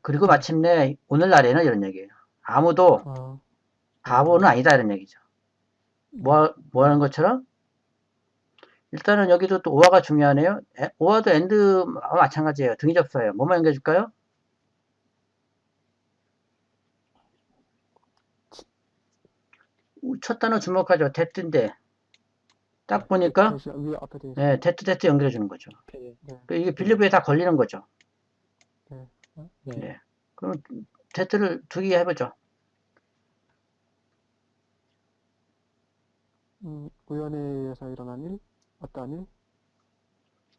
그리고 마침내 오늘날에는 이런 얘기예요. 아무도 바보는 아니다 이런 얘기죠. 뭐 하는 것처럼? 일단은 여기도 또 오화가 중요하네요. 오화도 and와 마찬가지예요. 등위 접사예요. 뭐만 연결해줄까요? 첫 단어 주목하죠. that인데 딱 보니까 위 앞에 돼 있어요. 네, that 연결해주는 거죠. 네. 이게 빌리브에 다 걸리는 거죠. 네. 네. 그럼 that를 두 개 해보죠. 우연에 의해서 일어난 일? 어떠한 일?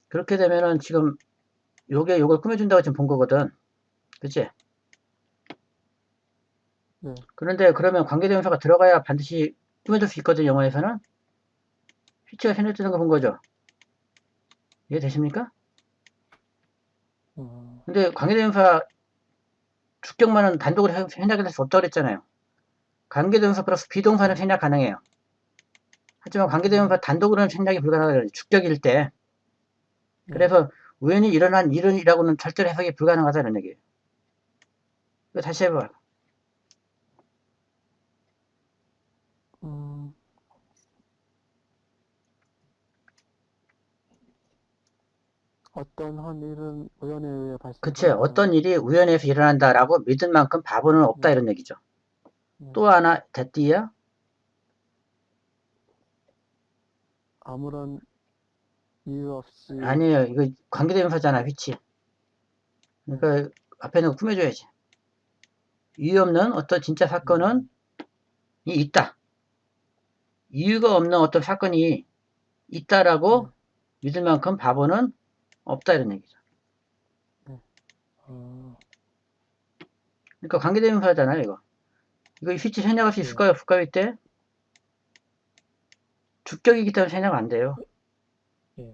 그렇게 되면은 지금 요걸 꾸며준다고 지금 본 거거든. 그치? 네. 그런데 그러면 관계대명사가 들어가야 반드시 꾸며줄 수 있거든, 영어에서는. 휘치가 생략되는 거 본 거죠. 이해되십니까? 근데 관계대명사 주격만은 단독으로 생략할 수 없다고 그랬잖아요. 관계대명사 플러스 비동사는 생략 가능해요. 하지만 관계대명사 단독으로는 생략이 불가능해요. 주격일 때. 그래서 우연히 일어난 일은이라고는 절대로 해석이 불가능하다는 얘기예요. 이거 다시 해봐. 어떤 한 일은 우연에 의해 발생. 그치. 어떤 일이 우연에서 일어난다라고 믿을 만큼 바보는 없다 이런 얘기죠. 또 하나 됐디야? 아무런 이유 없이. 아니에요. 이거 관계대명사잖아. 위치. 그러니까 앞에는 꾸며줘야지. 이유 없는 어떤 진짜 사건은 있다. 이유가 없는 어떤 사건이 있다라고 믿을 만큼 바보는 없다 이런 얘기죠. 그러니까 관계대명사잖아요. 이거 휘치 생략할 수 있을까요? 없을까요? 이때 주격이기 때문에 생략 안 돼요.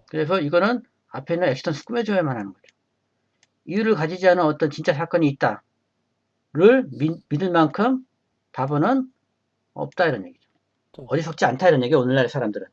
그래서 이거는 앞에 있는 액시던스 꾸며줘야만 하는 거죠. 이유를 가지지 않은 어떤 진짜 사건이 있다를 믿을 만큼 바보는 없다 이런 얘기죠. 어리석지 않다 이런 얘기예요. 오늘날의 사람들은.